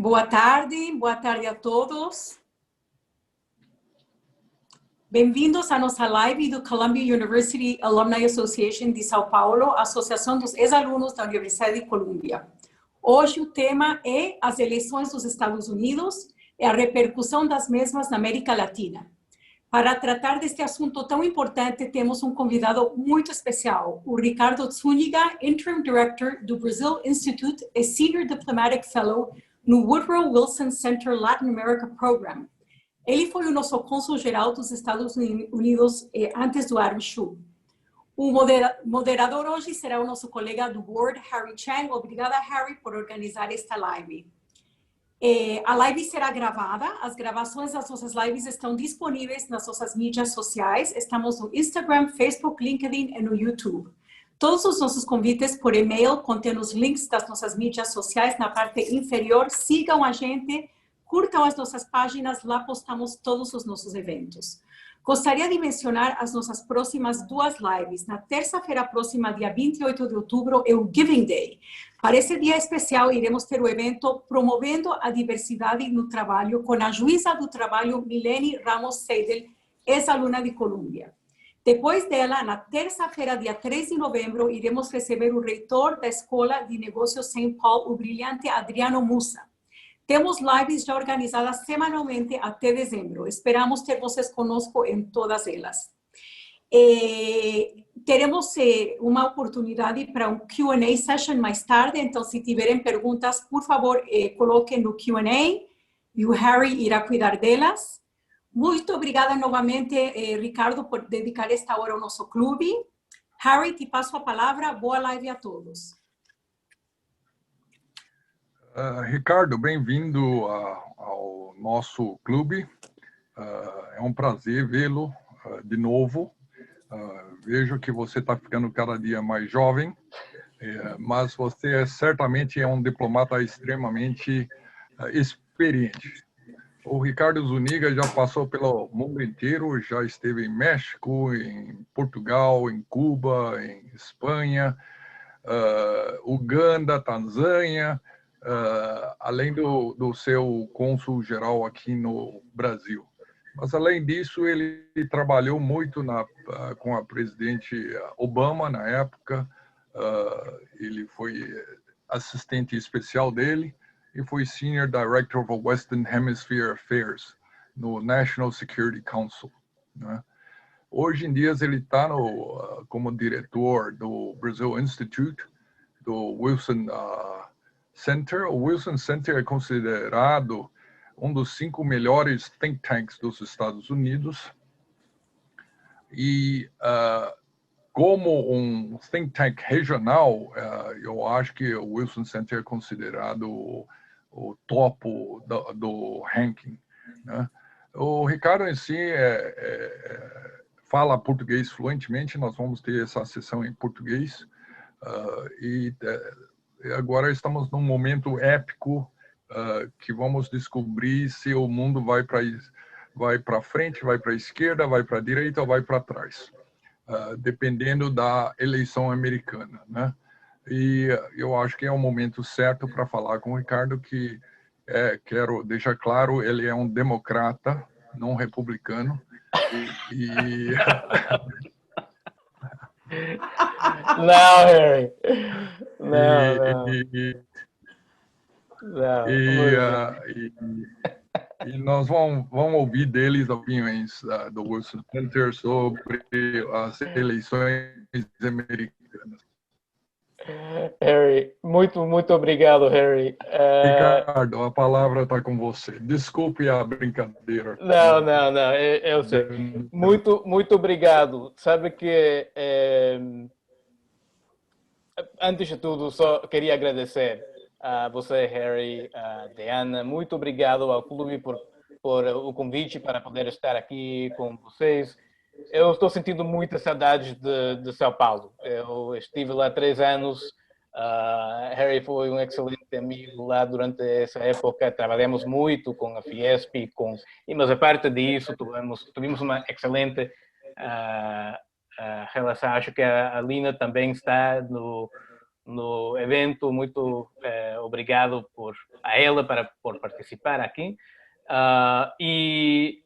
Boa tarde a todos. Bem-vindos à nossa live do Columbia University Alumni Association de São Paulo, Associação dos Ex-Alunos da Universidade de Colômbia. Hoje o tema é as eleições dos Estados Unidos e a repercussão das mesmas na América Latina. Para tratar deste assunto tão importante, temos um convidado muito especial, o Ricardo Zúñiga, Interim Director do Brazil Institute e Senior Diplomatic Fellow no Woodrow Wilson Center Latin America Program. Ele foi o nosso cônsul-geral dos Estados Unidos antes do Arushu. O moderador hoje será o nosso colega do board, Harry Chang. Obrigada, Harry, por organizar esta live. A live será gravada. As gravações das nossas lives estão disponíveis nas nossas mídias sociais. Estamos no Instagram, Facebook, LinkedIn e no YouTube. Todos os nossos convites por e-mail contêm os links das nossas mídias sociais na parte inferior. Sigam a gente, curtam as nossas páginas, lá postamos todos os nossos eventos. Gostaria de mencionar as nossas próximas duas lives. Na terça-feira próxima, dia 28 de outubro, é o Giving Day. Para esse dia especial, iremos ter o evento Promovendo a Diversidade no Trabalho com a juíza do trabalho, Milene Ramos Seidel, ex-aluna de Colômbia. Depois dela, na terça-feira, dia 3 de novembro, iremos receber o reitor da Escola de Negócios St. Paul, o brilhante Adriano Musa. Temos lives já organizadas semanalmente até dezembro. Esperamos ter vocês conosco em todas elas. Teremos uma oportunidade para um Q&A session mais tarde, então se tiverem perguntas, por favor, coloquem no Q&A e o Harry irá cuidar delas. Muito obrigada novamente, Ricardo, por dedicar esta hora ao nosso clube. Harry, te passo a palavra. Boa live a todos. Ricardo, bem-vindo ao nosso clube. É um prazer vê-lo de novo. Vejo que você está ficando cada dia mais jovem, mas você certamente é um diplomata extremamente experiente. O Ricardo Zúñiga já passou pelo mundo inteiro, já esteve em México, em Portugal, em Cuba, em Espanha, Uganda, Tanzânia, além do seu cônsul-geral aqui no Brasil. Mas, além disso, ele trabalhou muito com a presidente Obama, na época. Ele foi assistente especial dele e foi Senior Director of Western Hemisphere Affairs no National Security Council, né? Hoje em dia, ele está como diretor do Brazil Institute, do Wilson Center. O Wilson Center é considerado um dos 5 melhores think tanks dos Estados Unidos. E como um think tank regional, eu acho que o Wilson Center é considerado o topo do ranking, né? O Ricardo em si fala português fluentemente. Nós vamos ter essa sessão em português. E agora estamos num momento épico que vamos descobrir se o mundo vai para frente, vai para a esquerda, vai para a direita ou vai para trás, dependendo da eleição americana, né? E eu acho que é o momento certo para falar com o Ricardo, que quero deixar claro, ele é um democrata, não republicano. Não, Harry. E nós vamos ouvir deles opiniões do Wilson Center sobre as eleições americanas. Harry, muito obrigado, Harry. Ricardo, a palavra está com você. Desculpe a brincadeira. Não, eu sei. Muito obrigado. Sabe que, antes de tudo, só queria agradecer a você, Harry, a Diana. Muito obrigado ao clube por o convite para poder estar aqui com vocês. Eu estou sentindo muitas saudades de São Paulo. Eu estive lá 3 anos. Harry foi um excelente amigo lá durante essa época. Trabalhamos muito com a Fiesp, mas a parte disso, tivemos uma excelente relação. Acho que a Lina também está no evento. Muito obrigado a ela por participar aqui. E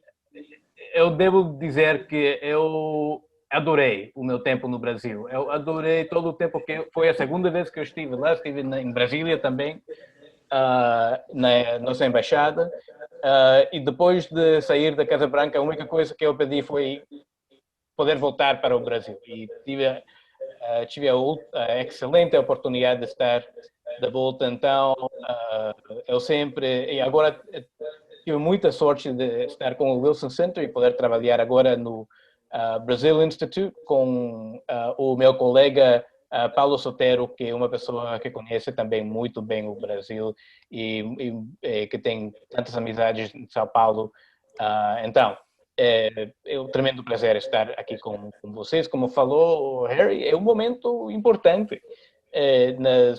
eu devo dizer que eu adorei o meu tempo no Brasil. Eu adorei todo o tempo que foi a segunda vez que eu estive lá. Estive em Brasília também, na nossa embaixada. E depois de sair da Casa Branca, a única coisa que eu pedi foi poder voltar para o Brasil. E tive a excelente oportunidade de estar de volta. Então, eu sempre... E agora tive muita sorte de estar com o Wilson Center e poder trabalhar agora no Brazil Institute com o meu colega Paulo Sotero, que é uma pessoa que conhece também muito bem o Brasil e que tem tantas amizades em São Paulo. Então, é um tremendo prazer estar aqui com vocês. Como falou o Harry, é um momento importante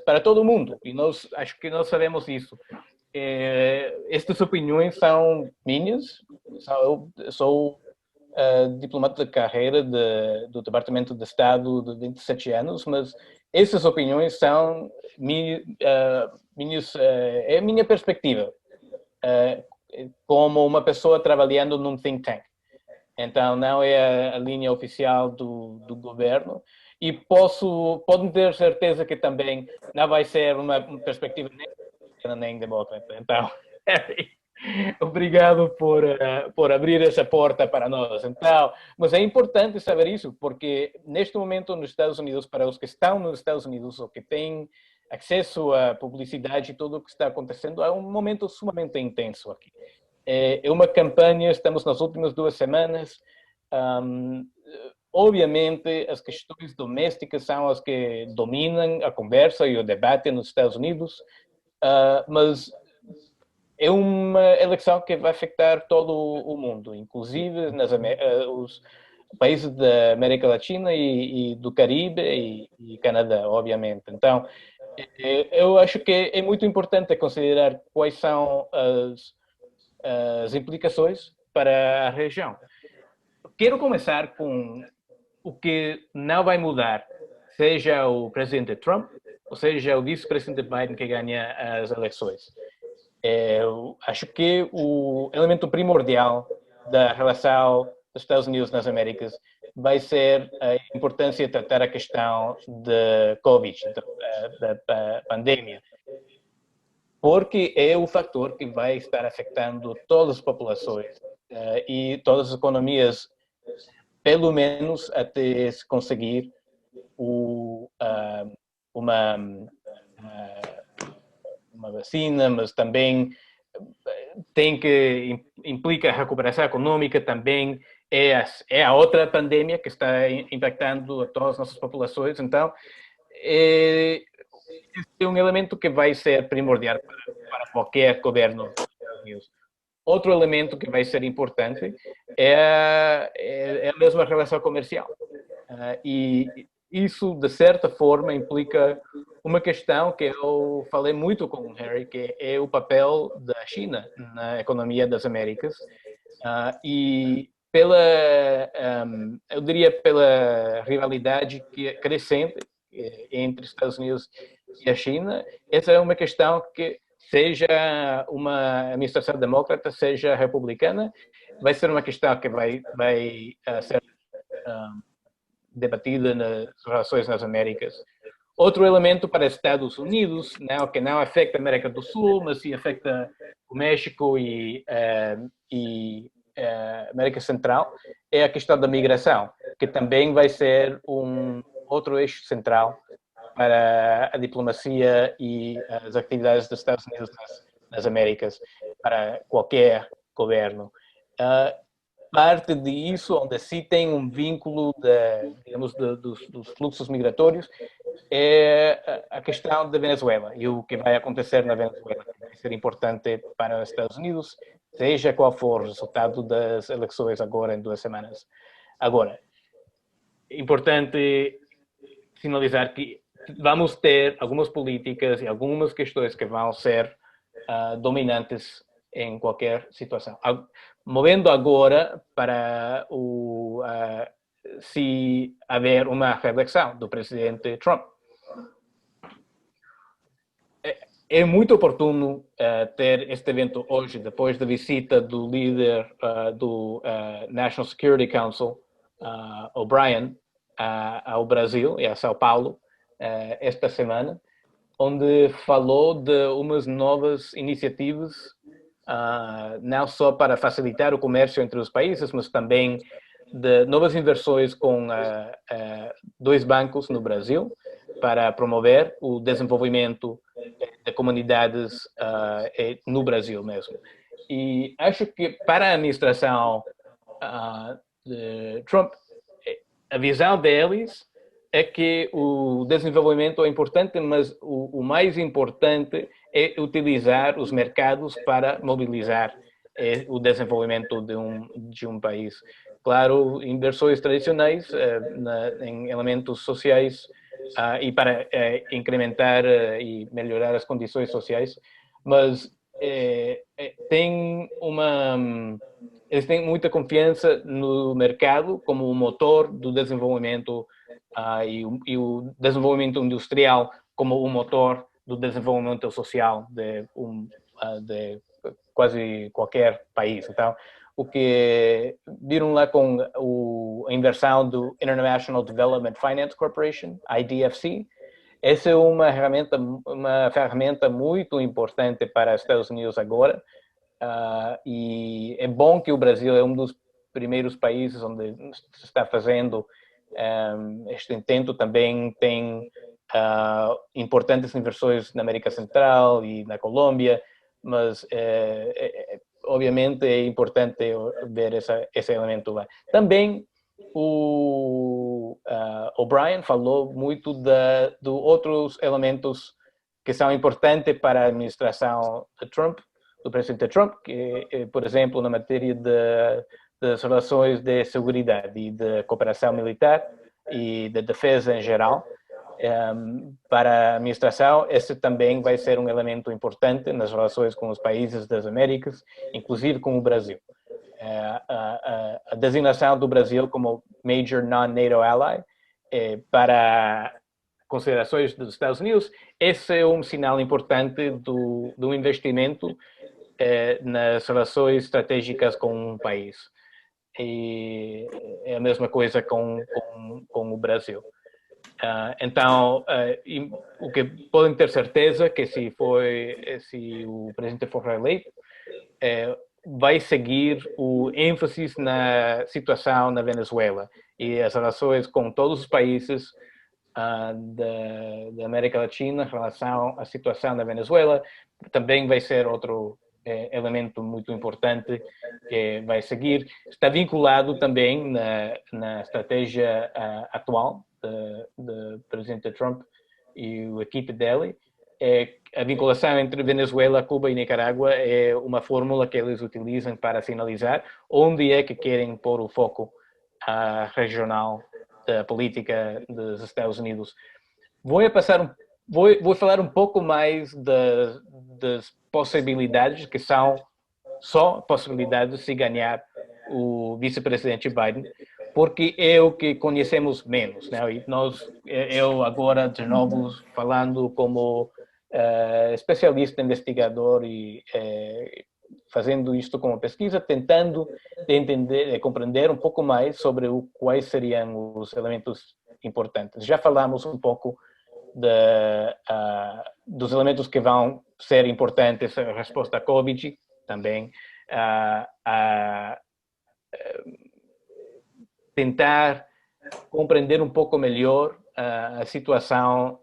para todo mundo, e acho que nós sabemos isso. Estas opiniões são minhas. Eu sou diplomata de carreira do Departamento de Estado de 27 anos, mas essas opiniões são minhas, é a minha perspectiva como uma pessoa trabalhando num think tank. Então, não é a linha oficial do governo. E podem ter certeza que também não vai ser uma perspectiva nem democrata. Então, obrigado por abrir essa porta para nós. Então, mas é importante saber isso, porque neste momento nos Estados Unidos, para os que estão nos Estados Unidos ou que têm acesso à publicidade e tudo o que está acontecendo, é um momento sumamente intenso aqui. É uma campanha, estamos nas últimas 2 semanas. Obviamente, as questões domésticas são as que dominam a conversa e o debate nos Estados Unidos, mas é uma eleição que vai afetar todo o mundo, inclusive os países da América Latina e do Caribe e Canadá, obviamente. Então, eu acho que é muito importante considerar quais são as implicações para a região. Quero começar com o que não vai mudar, seja o presidente Trump, ou seja o vice-presidente Biden que ganha as eleições. Eu acho que o elemento primordial da relação dos Estados Unidos nas Américas vai ser a importância de tratar a questão da Covid, da pandemia, porque é o fator que vai estar afetando todas as populações e todas as economias, pelo menos até se conseguir uma vacina, mas também implica a recuperação econômica, também é a outra pandemia que está impactando a todas as nossas populações. Então, esse é um elemento que vai ser primordial para qualquer governo dos Estados Unidos. Outro elemento que vai ser importante é a mesma relação comercial. E isso, de certa forma, implica uma questão que eu falei muito com o Harry, que é o papel da China na economia das Américas. E eu diria pela rivalidade crescente entre os Estados Unidos e a China, essa é uma questão que, seja uma administração democrata, seja republicana, vai ser uma questão que vai ser debatida nas relações nas Américas. Outro elemento para os Estados Unidos, que não afeta a América do Sul, mas sim afeta o México e América Central, é a questão da migração, que também vai ser um outro eixo central para a diplomacia e as atividades dos Estados Unidos nas Américas, para qualquer governo. Parte disso, onde se tem um vínculo, digamos, dos fluxos migratórios, é a questão da Venezuela e o que vai acontecer na Venezuela, que vai ser importante para os Estados Unidos, seja qual for o resultado das eleições agora em 2 semanas. Agora, é importante sinalizar que vamos ter algumas políticas e algumas questões que vão ser dominantes em qualquer situação. Movendo agora para se haver uma reeleição do presidente Trump. é muito oportuno ter este evento hoje, depois da visita do líder do National Security Council, O'Brien, ao Brasil e a São Paulo esta semana, onde falou de umas novas iniciativas, não só para facilitar o comércio entre os países, mas também de novas inversões com dois bancos no Brasil, para promover o desenvolvimento de comunidades no Brasil mesmo. E acho que para a administração de Trump, a visão deles é que o desenvolvimento é importante, mas o mais importante é utilizar os mercados para mobilizar o desenvolvimento de um país. Claro, inversões tradicionais em elementos sociais e para incrementar e melhorar as condições sociais, mas eles têm muita confiança no mercado como o motor do desenvolvimento e o desenvolvimento industrial como o motor do desenvolvimento social de quase qualquer país. Então, o que viram lá com a inversão do International Development Finance Corporation, IDFC, essa é uma ferramenta muito importante para os Estados Unidos agora, e é bom que o Brasil é um dos primeiros países onde se está fazendo este intento. Também tem importantes inversões na América Central e na Colômbia, mas obviamente é importante ver esse elemento lá. Também o O'Brien falou muito de outros elementos que são importantes para a administração de Trump, do presidente Trump, que, por exemplo, na matéria das relações de segurança e de cooperação militar e de defesa em geral. Para a administração, esse também vai ser um elemento importante nas relações com os países das Américas, inclusive com o Brasil. A designação do Brasil como Major Non-NATO Ally para considerações dos Estados Unidos, esse é um sinal importante do investimento nas relações estratégicas com um país. E é a mesma coisa com o Brasil. Então, o que podem ter certeza que se o presidente for reeleito, vai seguir o ênfase na situação na Venezuela e as relações com todos os países da América Latina em relação à situação na Venezuela. Também vai ser outro elemento muito importante que vai seguir. Está vinculado também na estratégia atual do presidente Trump e a equipe dele. A vinculação entre Venezuela, Cuba e Nicarágua é uma fórmula que eles utilizam para sinalizar onde é que querem pôr o foco regional da política dos Estados Unidos. Vou falar um pouco mais das possibilidades, que são só possibilidades se ganhar o vice-presidente Biden, porque é o que conhecemos menos, né? E eu agora, de novo, falando como especialista investigador e fazendo isto como pesquisa, tentando entender, compreender um pouco mais sobre quais seriam os elementos importantes. Já falamos um pouco dos elementos que vão ser importantes, a resposta à Covid, também tentar compreender um pouco melhor a situação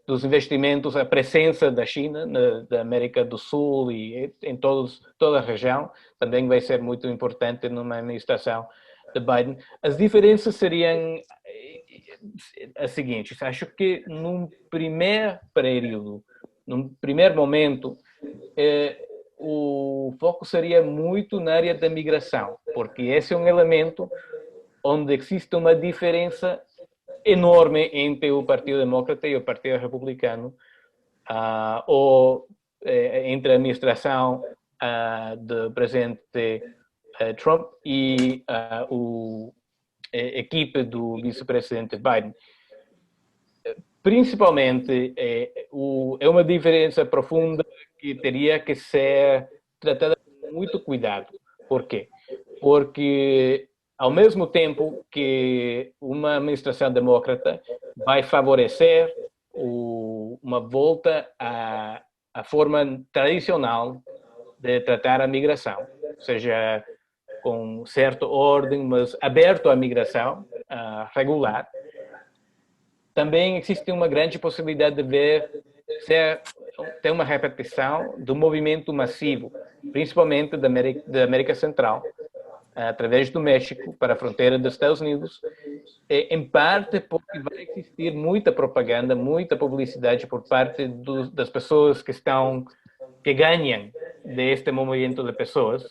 dos investimentos, a presença da China, da América do Sul e em toda a região, também vai ser muito importante numa administração de Biden. As diferenças seriam as seguintes. Acho que num primeiro período, num primeiro momento, o foco seria muito na área da migração, porque esse é um elemento onde existe uma diferença enorme entre o Partido Democrata e o Partido Republicano, ou entre a administração do presidente Trump e a equipe do vice-presidente Biden. principalmente, é uma diferença profunda que teria que ser tratada com muito cuidado. Por quê? Porque, ao mesmo tempo que uma administração democrata vai favorecer uma volta à forma tradicional de tratar a migração, ou seja, com certa ordem, mas aberto à migração regular, também existe uma grande possibilidade de ver ter uma repetição do movimento massivo, principalmente da América Central, através do México para a fronteira dos Estados Unidos, em parte porque vai existir muita propaganda, muita publicidade por parte das pessoas que ganham deste movimento de pessoas,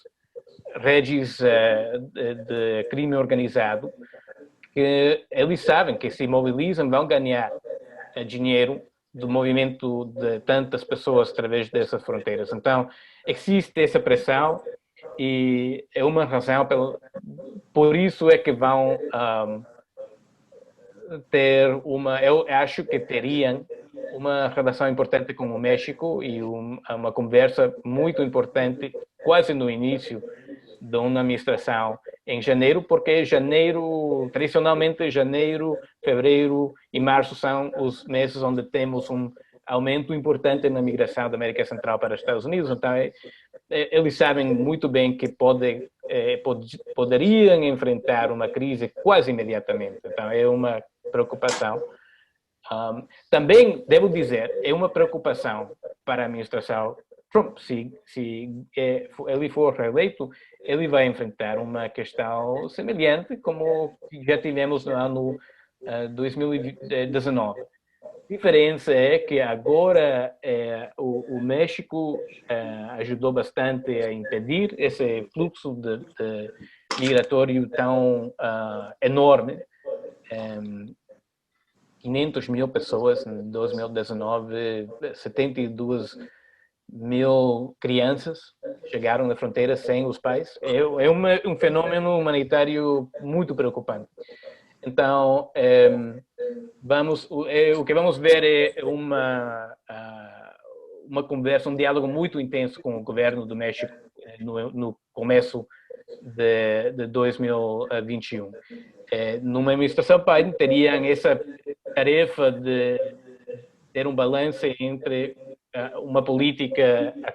redes de crime organizado, que eles sabem que se mobilizam vão ganhar dinheiro do movimento de tantas pessoas através dessas fronteiras. Então, existe essa pressão e é uma razão, por isso é que vão ter eu acho que teriam uma relação importante com o México e uma conversa muito importante, quase no início de uma administração em janeiro, porque tradicionalmente janeiro, fevereiro e março são os meses onde temos um aumento importante na migração da América Central para os Estados Unidos. Então, eles sabem muito bem que poderiam enfrentar uma crise quase imediatamente. Então, é uma preocupação. Também, devo dizer, é uma preocupação para a administração Trump. Se ele for reeleito, ele vai enfrentar uma questão semelhante como já tivemos no ano 2019. A diferença é que agora o México ajudou bastante a impedir esse fluxo de migratório tão enorme. 500 mil pessoas em 2019, 72 mil crianças chegaram na fronteira sem os pais. É um fenômeno humanitário muito preocupante. Então, o que vamos ver é uma conversa, um diálogo muito intenso com o governo do México no começo de 2021. Numa administração Biden, teriam essa tarefa de ter um balanço entre a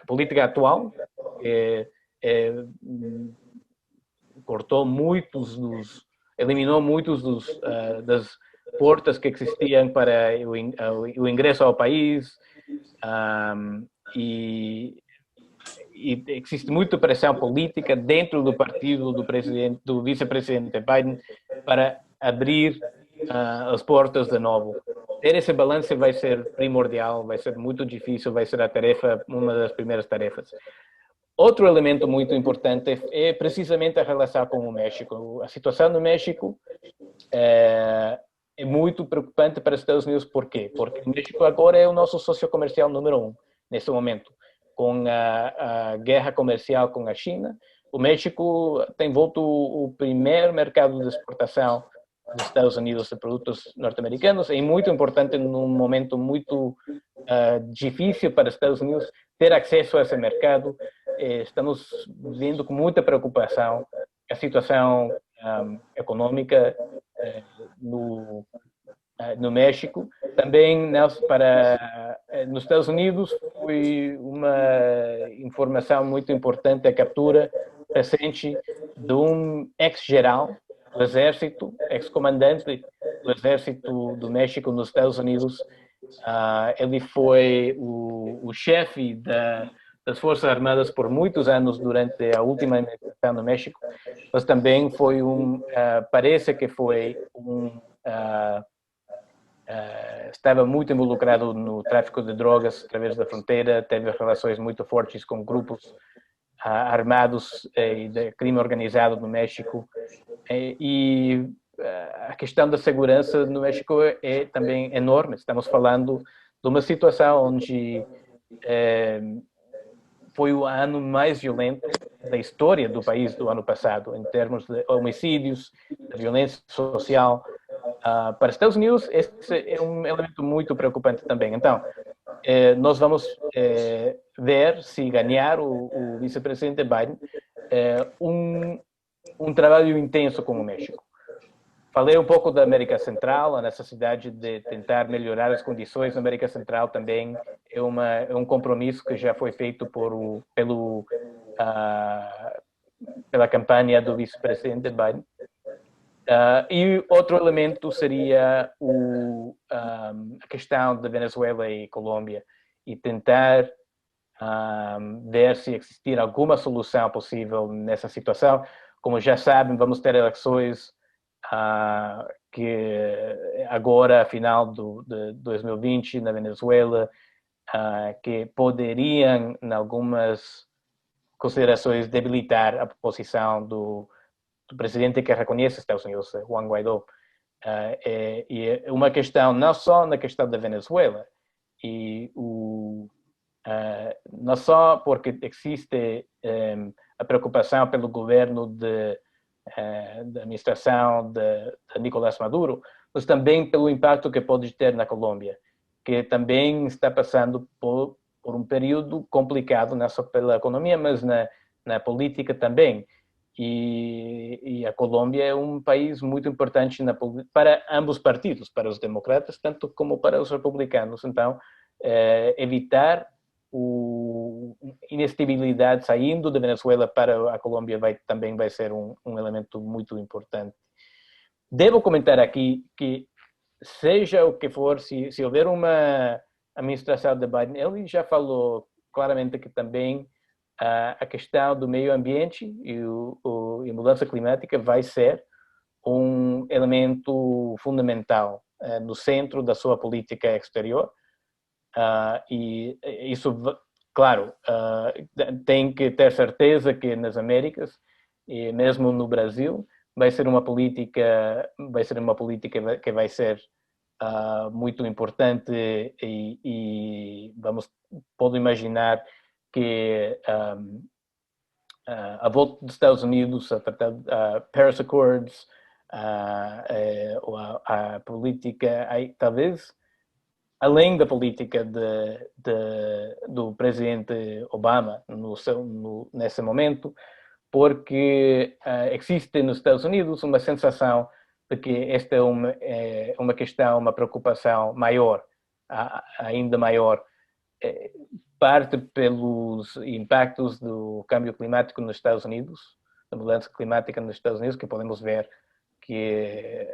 política atual, que eliminou muitos das portas que existiam para o ingresso ao país, e existe muita pressão política dentro do partido do vice-presidente Biden para abrir as portas de novo. Ter esse balanço vai ser primordial, vai ser muito difícil, vai ser uma das primeiras tarefas. Outro elemento muito importante é precisamente a relação com o México. A situação no México é muito preocupante para os Estados Unidos. Por quê? Porque o México agora é o nosso sócio comercial número 1, nesse momento. Com a guerra comercial com a China, o México tem volto o primeiro mercado de exportação dos Estados Unidos de produtos norte-americanos. É muito importante num momento muito difícil para os Estados Unidos ter acesso a esse mercado. Estamos vendo com muita preocupação a situação econômica no México. Também nos Estados Unidos foi uma informação muito importante a captura recente de um ex-geral do Exército, ex-comandante do Exército do México nos Estados Unidos. Ele foi o chefe das Forças Armadas por muitos anos durante a última administração no México, mas também foi parece que foi estava muito involucrado no tráfico de drogas através da fronteira, teve relações muito fortes com grupos armados e de crime organizado no México. E a questão da segurança no México é também enorme. Estamos falando de uma situação onde foi o ano mais violento da história do país do ano passado, em termos de homicídios, de violência social. Para os Estados Unidos, esse é um elemento muito preocupante também. Então, nós vamos ver se ganhar o vice-presidente Biden um trabalho intenso com o México. Falei um pouco da América Central, a necessidade de tentar melhorar as condições na América Central também é um compromisso que já foi feito pela campanha do vice-presidente Biden. E outro elemento seria a questão da Venezuela e Colômbia e tentar ver se existir alguma solução possível nessa situação. Como já sabem, vamos ter eleições que agora, final de 2020, na Venezuela, que poderiam, em algumas considerações, debilitar a posição do presidente que reconhece os Estados Unidos, Juan Guaidó. E é uma questão, não só na questão da Venezuela, não só porque existe a preocupação pelo governo da administração de Nicolás Maduro, mas também pelo impacto que pode ter na Colômbia, que também está passando por um período complicado, não só pela economia, mas na política também. E a Colômbia é um país muito importante para ambos partidos, para os democratas, tanto como para os republicanos. Então, evitar inestabilidade saindo da Venezuela para a Colômbia também vai ser um elemento muito importante. Devo comentar aqui que, seja o que for, se houver uma administração de Biden, ele já falou claramente que também a questão do meio ambiente e mudança climática vai ser um elemento fundamental no centro da sua política exterior. E isso, claro, tem que ter certeza que nas Américas e mesmo no Brasil vai ser uma política que vai ser muito importante e pode imaginar que a volta dos Estados Unidos a tratar Paris Accords, a política, talvez além da política do presidente Obama nesse momento, porque existe nos Estados Unidos uma sensação de que esta é uma questão, uma preocupação maior, ainda maior, parte pelos impactos do câmbio climático nos Estados Unidos, da mudança climática nos Estados Unidos, que podemos ver que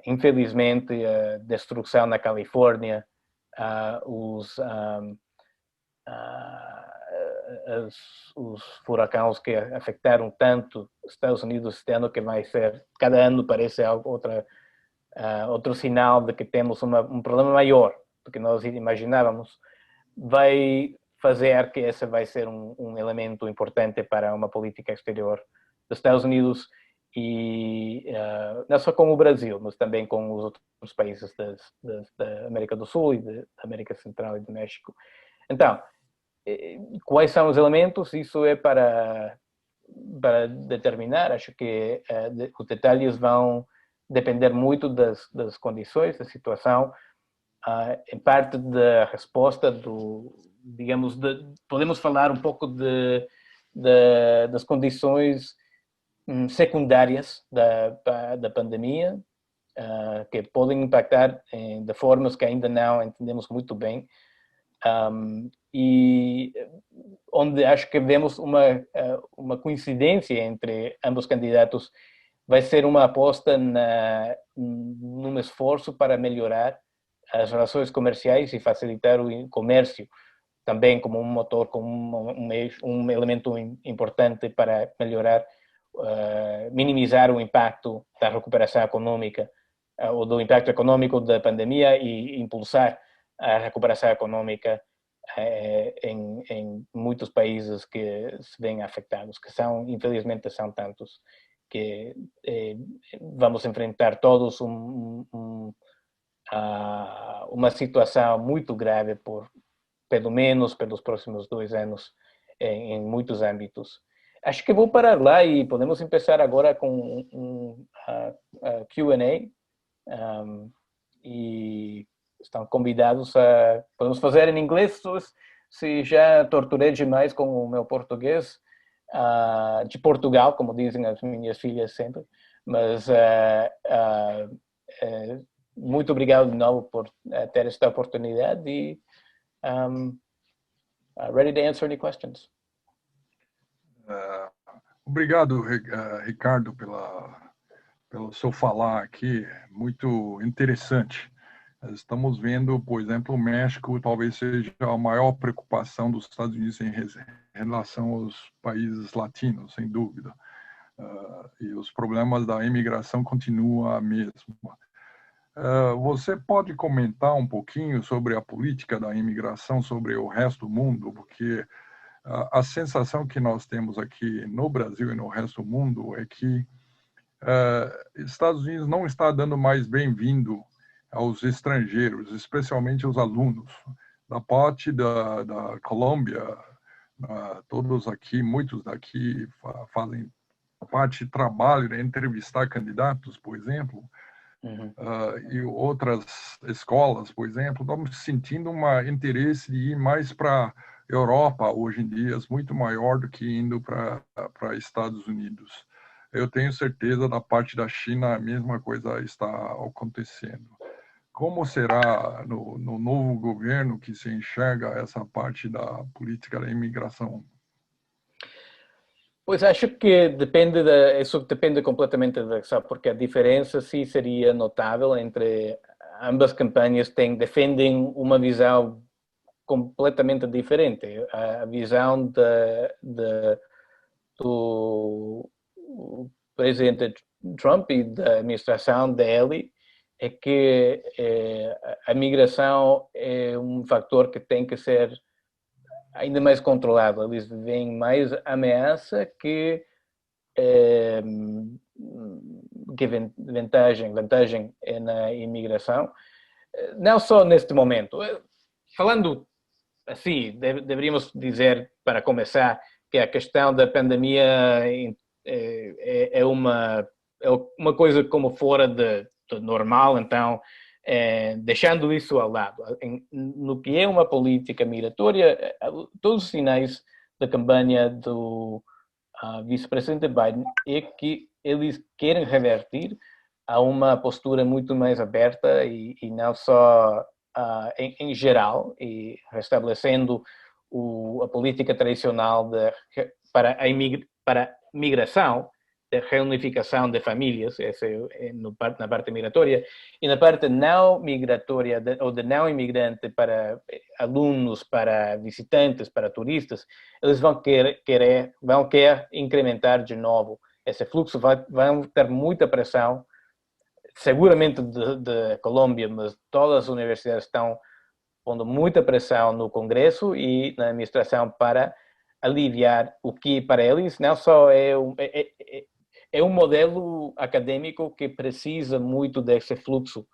infelizmente, a destruição na Califórnia, os furacões que afetaram tanto os Estados Unidos este ano, que vai ser, cada ano parece outro sinal de que temos um problema maior do que nós imaginávamos, vai fazer que esse vai ser um elemento importante para uma política exterior dos Estados Unidos, e não só com o Brasil, mas também com os outros países da América do Sul e da América Central e do México. Então, quais são os elementos? Isso é para determinar. Acho que os detalhes vão depender muito das condições, da situação, em parte da resposta digamos, podemos falar um pouco das condições secundárias da pandemia, que podem impactar de formas que ainda não entendemos muito bem, e onde acho que vemos uma coincidência entre ambos candidatos, vai ser uma aposta num esforço para melhorar as relações comerciais e facilitar o comércio, também como um motor, como um elemento importante para melhorar, minimizar o impacto da recuperação econômica, ou do impacto econômico da pandemia, e impulsar a recuperação econômica em muitos países que se veem afetados, que infelizmente são tantos, que vamos enfrentar todos uma situação muito grave pelo menos pelos próximos 2 anos em muitos âmbitos. Acho que vou parar lá e podemos começar agora com Q&A. E estão convidados a... Podemos fazer em inglês, se já torturei demais com o meu português, de Portugal, como dizem as minhas filhas sempre. Mas muito obrigado de novo por ter esta oportunidade e ready to answer any questions. Obrigado, Ricardo, pelo seu falar aqui, muito interessante. Nós estamos vendo, por exemplo, o México talvez seja a maior preocupação dos Estados Unidos em relação aos países latinos, sem dúvida. E os problemas da imigração continuam a mesma. Você pode comentar um pouquinho sobre a política da imigração sobre o resto do mundo? Porque a sensação que nós temos aqui no Brasil e no resto do mundo é que Estados Unidos não está dando mais bem-vindo aos estrangeiros, especialmente aos alunos. Da parte da Colômbia, todos aqui, muitos daqui fazem parte de trabalho de entrevistar candidatos, por exemplo, e outras escolas, por exemplo, estamos sentindo um interesse de ir mais para Europa hoje em dia, muito maior do que indo para Estados Unidos. Eu tenho certeza da parte da China a mesma coisa está acontecendo. Como será no novo governo que se enxerga essa parte da política da imigração? Pois acho que isso depende completamente porque a diferença sim seria notável entre ambas campanhas, defendem uma visão completamente diferente. A visão do presidente Trump e da administração dele é que a migração é um fator que tem que ser ainda mais controlado. Eles veem mais ameaça que vantagem na imigração. Não só neste momento. Falando assim, deveríamos dizer, para começar, que a questão da pandemia é uma coisa como fora de normal, então, deixando isso ao lado. No que é uma política migratória, todos os sinais da campanha do vice-presidente Biden é que eles querem revertir a uma postura muito mais aberta e não só em geral, e restabelecendo a política tradicional para a migração, de reunificação de famílias, essa na parte migratória, e na parte não migratória ou de não imigrante para alunos, para visitantes, para turistas, eles vão querer incrementar de novo esse fluxo, vão ter muita pressão, seguramente de Colômbia, mas todas as universidades estão pondo muita pressão no Congresso e na administração para aliviar o que para eles não só é um modelo acadêmico que precisa muito desse fluxo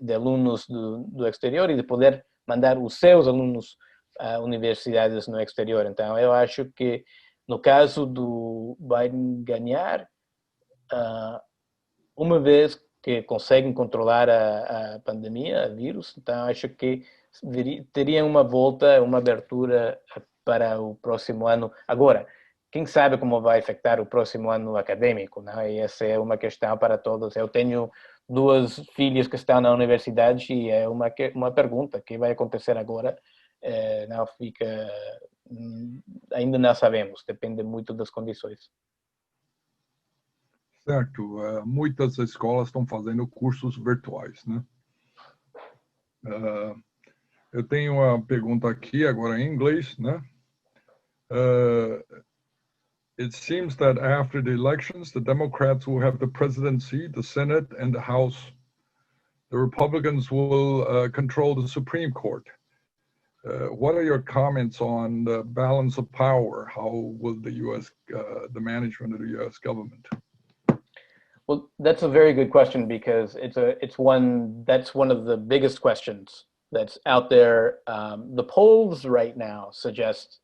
de alunos do exterior e de poder mandar os seus alunos a universidades no exterior. Então, eu acho que no caso do Biden ganhar, uma vez que conseguem controlar a pandemia, o vírus, então acho que teria uma volta, uma abertura para o próximo ano. Agora, quem sabe como vai afetar o próximo ano acadêmico, não? E essa é uma questão para todos. Eu tenho 2 filhas que estão na universidade e é uma pergunta: o que vai acontecer agora? Não fica, ainda não sabemos, depende muito das condições. Certo, muitas escolas estão fazendo cursos virtuais, né? Eu tenho uma pergunta aqui agora em inglês, né? It seems that after the elections, the Democrats will have the presidency, the Senate, and the House. The Republicans will control the Supreme Court. What are your comments on the balance of power? How will the U.S., the management of the U.S. government? Well, that's a very good question because that's one of the biggest questions that's out there. The polls right now suggest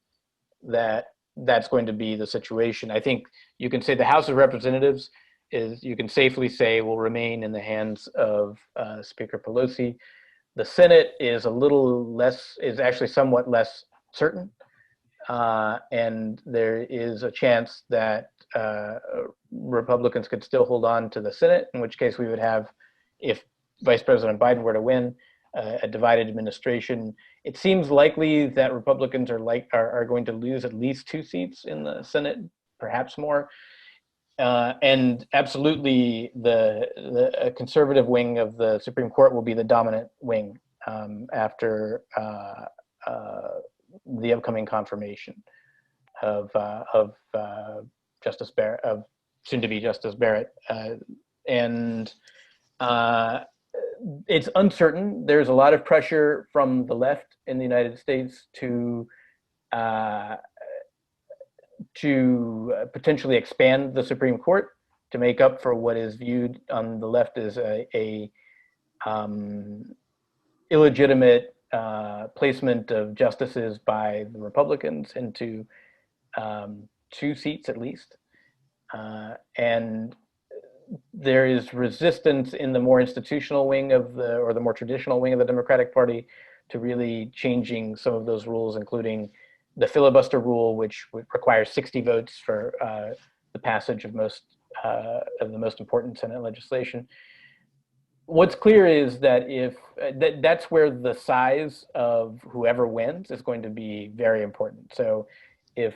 that that's going to be the situation. I think you can say the House of Representatives you can safely say will remain in the hands of Speaker Pelosi. The Senate is actually somewhat less certain. And there is a chance that Republicans could still hold on to the Senate, in which case we would have, if Vice President Biden were to win, a divided administration. It seems likely that Republicans are going to lose at least 2 seats in the Senate, perhaps more. And absolutely, the conservative wing of the Supreme Court will be the dominant wing after the upcoming confirmation of Justice Barrett, of soon-to-be Justice Barrett, and it's uncertain. There's a lot of pressure from the left in the United States to potentially expand the Supreme Court to make up for what is viewed on the left as a illegitimate placement of justices by the Republicans into 2 seats at least. And there is resistance in the more institutional wing or the more traditional wing of the Democratic Party to really changing some of those rules, including the filibuster rule, which requires 60 votes for the passage of the most important Senate legislation. What's clear is that that's where the size of whoever wins is going to be very important. So if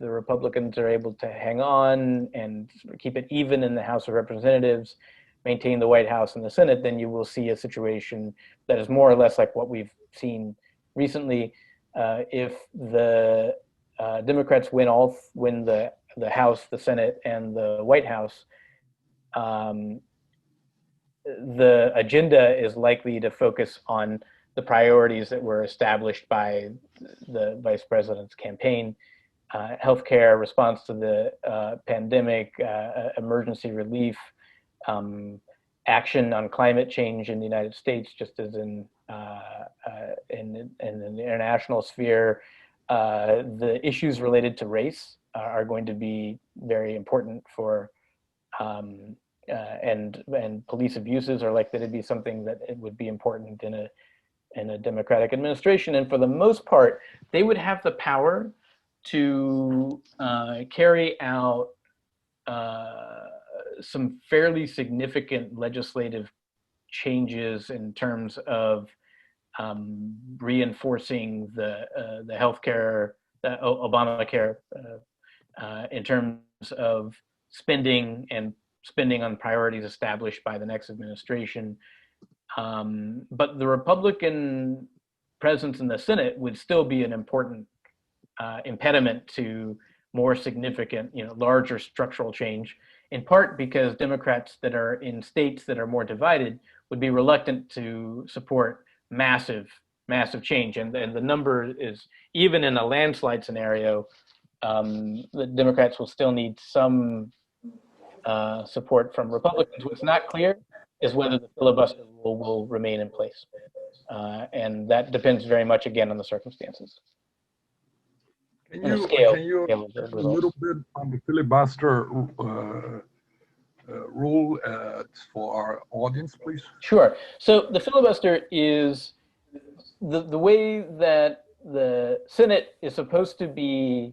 the Republicans are able to hang on and keep it even in the House of Representatives, maintain the White House and the Senate, then you will see a situation that is more or less like what we've seen recently. If the Democrats win the House, the Senate, and the White House, the agenda is likely to focus on the priorities that were established by the vice president's campaign: healthcare, response to the pandemic, emergency relief, action on climate change in the United States, just as in the international sphere. The issues related to race are going to be very important for, and police abuses are likely to be something that it would be important in a Democratic administration. And for the most part, they would have the power to carry out some fairly significant legislative changes in terms of reinforcing the healthcare, Obamacare, in terms of spending on priorities established by the next administration. But the Republican presence in the Senate would still be an important impediment to more significant, larger structural change, in part because Democrats that are in states that are more divided would be reluctant to support massive change. And the number is, even in a landslide scenario, the Democrats will still need some support from Republicans. What's not clear is whether the filibuster rule will remain in place. And that depends very much, again, on the circumstances. Can you a little bit on the filibuster rule for our audience, please? Sure. So the filibuster is the way that the Senate is supposed to be,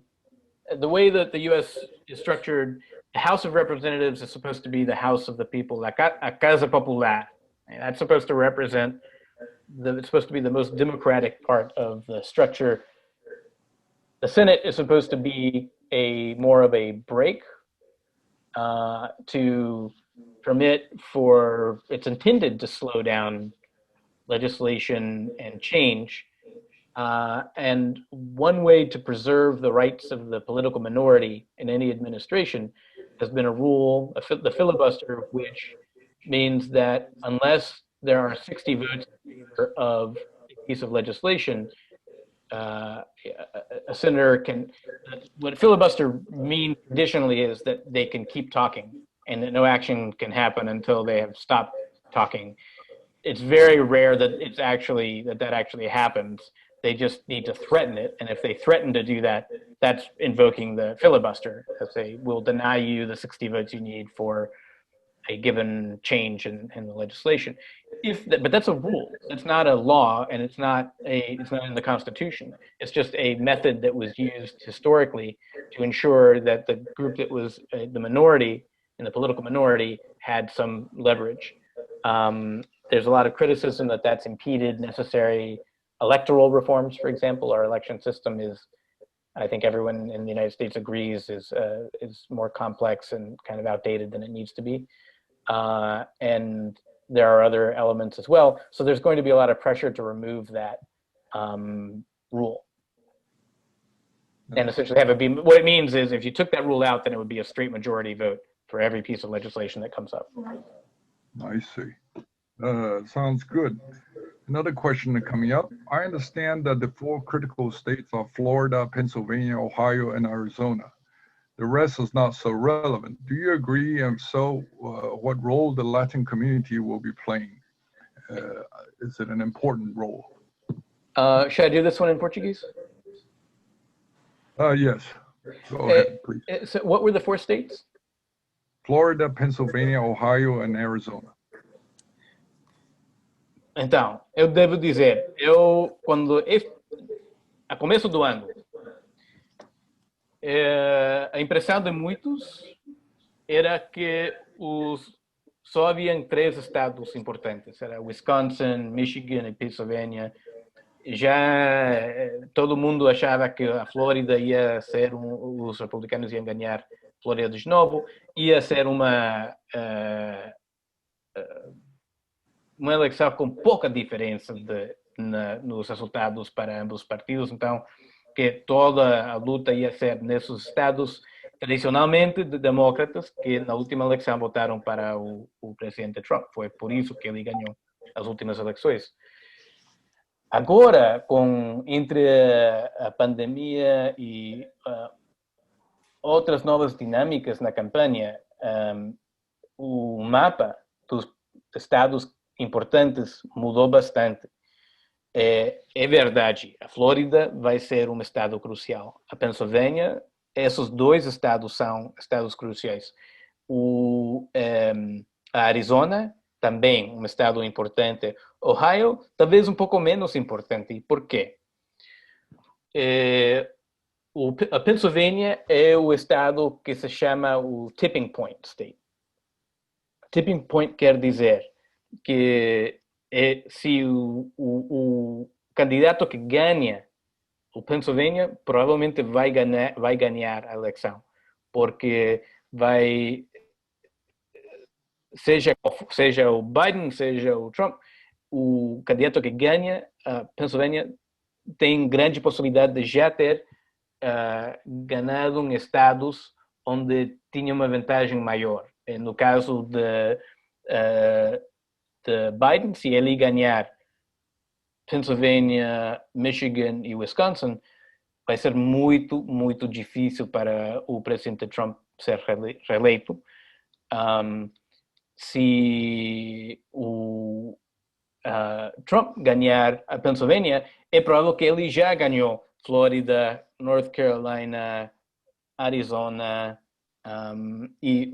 the way that the U.S. is structured. The House of Representatives is supposed to be the House of the people, la Casa Popular. And that's supposed to represent it's supposed to be the most democratic part of the structure. The Senate is supposed to be more of a break to permit for, it's intended to slow down legislation and change. And one way to preserve the rights of the political minority in any administration has been a rule, the filibuster, which means that unless there are 60 votes in favor of a piece of legislation, a senator can, what filibuster means traditionally is that they can keep talking and that no action can happen until they have stopped talking. It's very rare that that actually happens. They just need to threaten it. And if they threaten to do that, that's invoking the filibuster. If they will deny you the 60 votes you need for a given change in the legislation. But that's a rule. It's not a law, and it's not in the Constitution. It's just a method that was used historically to ensure that the group that was the minority, in the political minority, had some leverage. There's a lot of criticism that that's impeded necessary electoral reforms, for example. Our election system is, I think everyone in the United States agrees, is more complex and kind of outdated than it needs to be. And there are other elements as well. So there's going to be a lot of pressure to remove that rule. And essentially have it be, what it means is if you took that rule out, then it would be a straight majority vote for every piece of legislation that comes up. I see. Sounds good. Another question coming up. I understand that the 4 critical states are Florida, Pennsylvania, Ohio, and Arizona. The rest is not so relevant. Do you agree? And so, what role the Latin community will be playing? Is it an important role? Should I do this one in Portuguese? Yes. Go ahead, please. So what were the 4 states? Florida, Pennsylvania, Ohio, and Arizona. Então, eu devo dizer, a começo do ano, a impressão de muitos era que só haviam 3 estados importantes, era Wisconsin, Michigan e Pennsylvania. Já todo mundo achava que a Flórida ia ser, os republicanos iam ganhar a Flórida de novo, ia ser uma eleição com pouca diferença nos resultados para ambos os partidos, então que toda a luta ia ser nesses estados tradicionalmente de demócratas que na última eleição votaram para o presidente Trump. Foi por isso que ele ganhou as últimas eleições. Agora, entre a pandemia e outras novas dinâmicas na campanha, o mapa dos estados importantes mudou bastante. É verdade, a Flórida vai ser um estado crucial. A Pensilvânia, esses 2 estados são estados cruciais. A Arizona, também um estado importante. Ohio, talvez um pouco menos importante. Por quê? A Pensilvânia é o estado que se chama o tipping point state. Tipping point quer dizer que se o candidato que ganha o Pennsylvania provavelmente vai ganhar a eleição, porque seja o Biden, seja o Trump, o candidato que ganha a Pennsylvania tem grande possibilidade de já ter ganhado em estados onde tinha uma vantagem maior. No caso de Biden, se ele ganhar Pennsylvania, Michigan e Wisconsin, vai ser muito, muito difícil para o presidente Trump ser reeleito. Se o Trump ganhar a Pennsylvania, é provável que ele já ganhou Flórida, North Carolina, Arizona e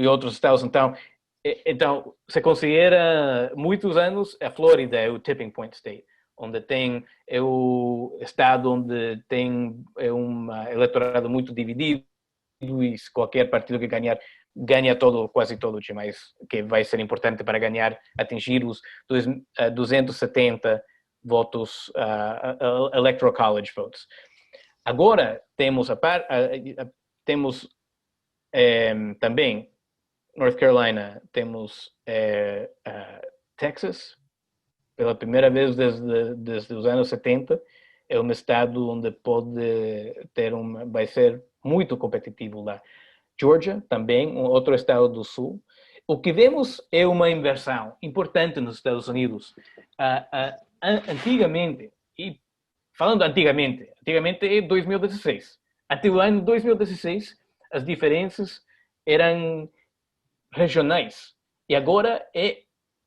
outros estados. Então, se considera muitos anos, a Flórida é o tipping point state, onde é o estado onde tem um eleitorado muito dividido e qualquer partido que ganhar, ganha quase todo, mas que vai ser importante para atingir os 270 votos, Electoral College votes. Agora, temos também North Carolina, temos Texas, pela primeira vez desde os anos 70, é um estado onde vai ser muito competitivo lá. Georgia, também, um outro estado do sul. O que vemos é uma inversão importante nos Estados Unidos. Antigamente, e falando antigamente é 2016. Até o ano 2016, as diferenças eram regionais. E agora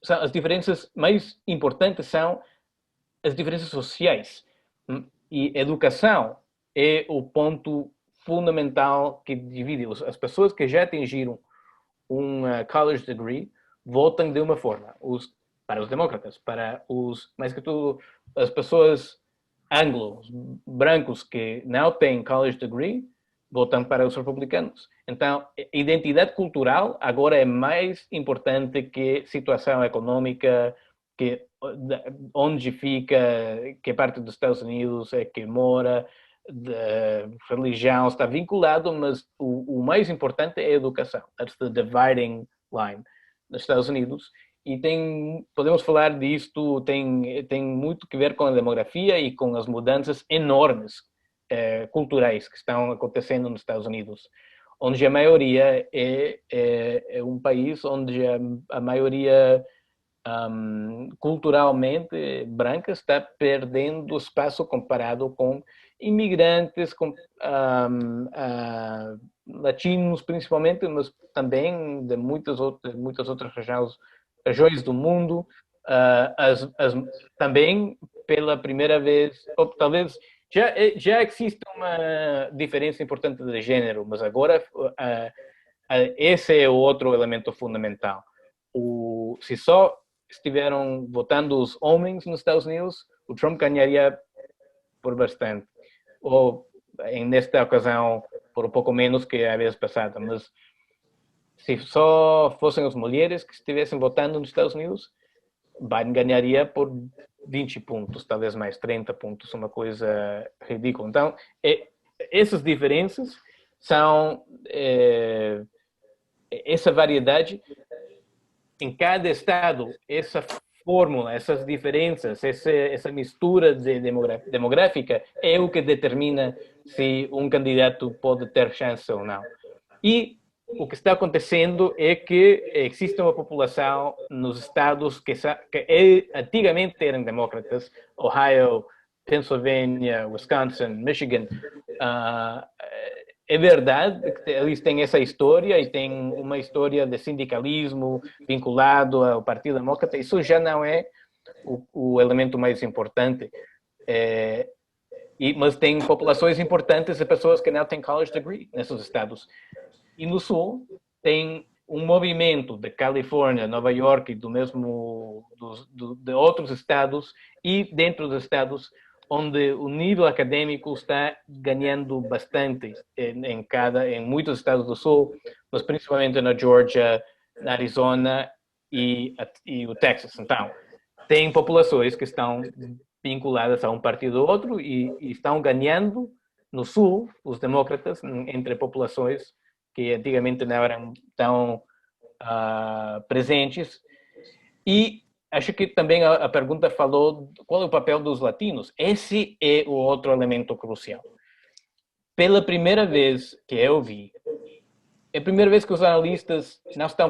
as diferenças mais importantes são as diferenças sociais. E educação é o ponto fundamental que divide. As pessoas que já atingiram um college degree votam de uma forma. Para os demócratas, mais que tudo, as pessoas anglos, brancos que não têm college degree, votam para os republicanos. Então, identidade cultural agora é mais importante que situação econômica, que onde fica, que parte dos Estados Unidos é que mora, religião está vinculado, mas o mais importante é a educação. That's the dividing line nos Estados Unidos. E podemos falar disto, tem muito que ver com a demografia e com as mudanças enormes culturais que estão acontecendo nos Estados Unidos, onde a maioria é um país onde a maioria culturalmente branca está perdendo espaço comparado com imigrantes, com latinos principalmente, mas também de muitas outras regiões do mundo. Também pela primeira vez, ou talvez já existe uma diferença importante de gênero, mas agora esse é o outro elemento fundamental. Se só estiveram votando os homens nos Estados Unidos, o Trump ganharia por bastante. Ou, nesta ocasião, por um pouco menos que a vez passada. Mas se só fossem as mulheres que estivessem votando nos Estados Unidos, Biden ganharia por 20 pontos, talvez mais 30 pontos, uma coisa ridícula. Então, essas diferenças são essa variedade em cada estado, essa fórmula, essas diferenças, essa mistura demográfica é o que determina se um candidato pode ter chance ou não. E o que está acontecendo é que existe uma população nos estados que antigamente eram demócratas, Ohio, Pennsylvania, Wisconsin, Michigan. É verdade que eles têm essa história e têm uma história de sindicalismo vinculado ao Partido Demócrata. Isso já não é o elemento mais importante. Mas tem populações importantes de pessoas que não têm college degree nesses estados. E no Sul tem um movimento de Califórnia, Nova York, de outros estados e dentro dos estados onde o nível acadêmico está ganhando bastante em muitos estados do Sul, mas principalmente na Georgia, na Arizona e o Texas. Então, tem populações que estão vinculadas a um partido ou outro e estão ganhando no Sul, os demócratas, entre populações que antigamente não eram tão presentes. E acho que também a pergunta falou qual é o papel dos latinos. Esse é o outro elemento crucial. Pela primeira vez que eu vi, é a primeira vez que os analistas não estão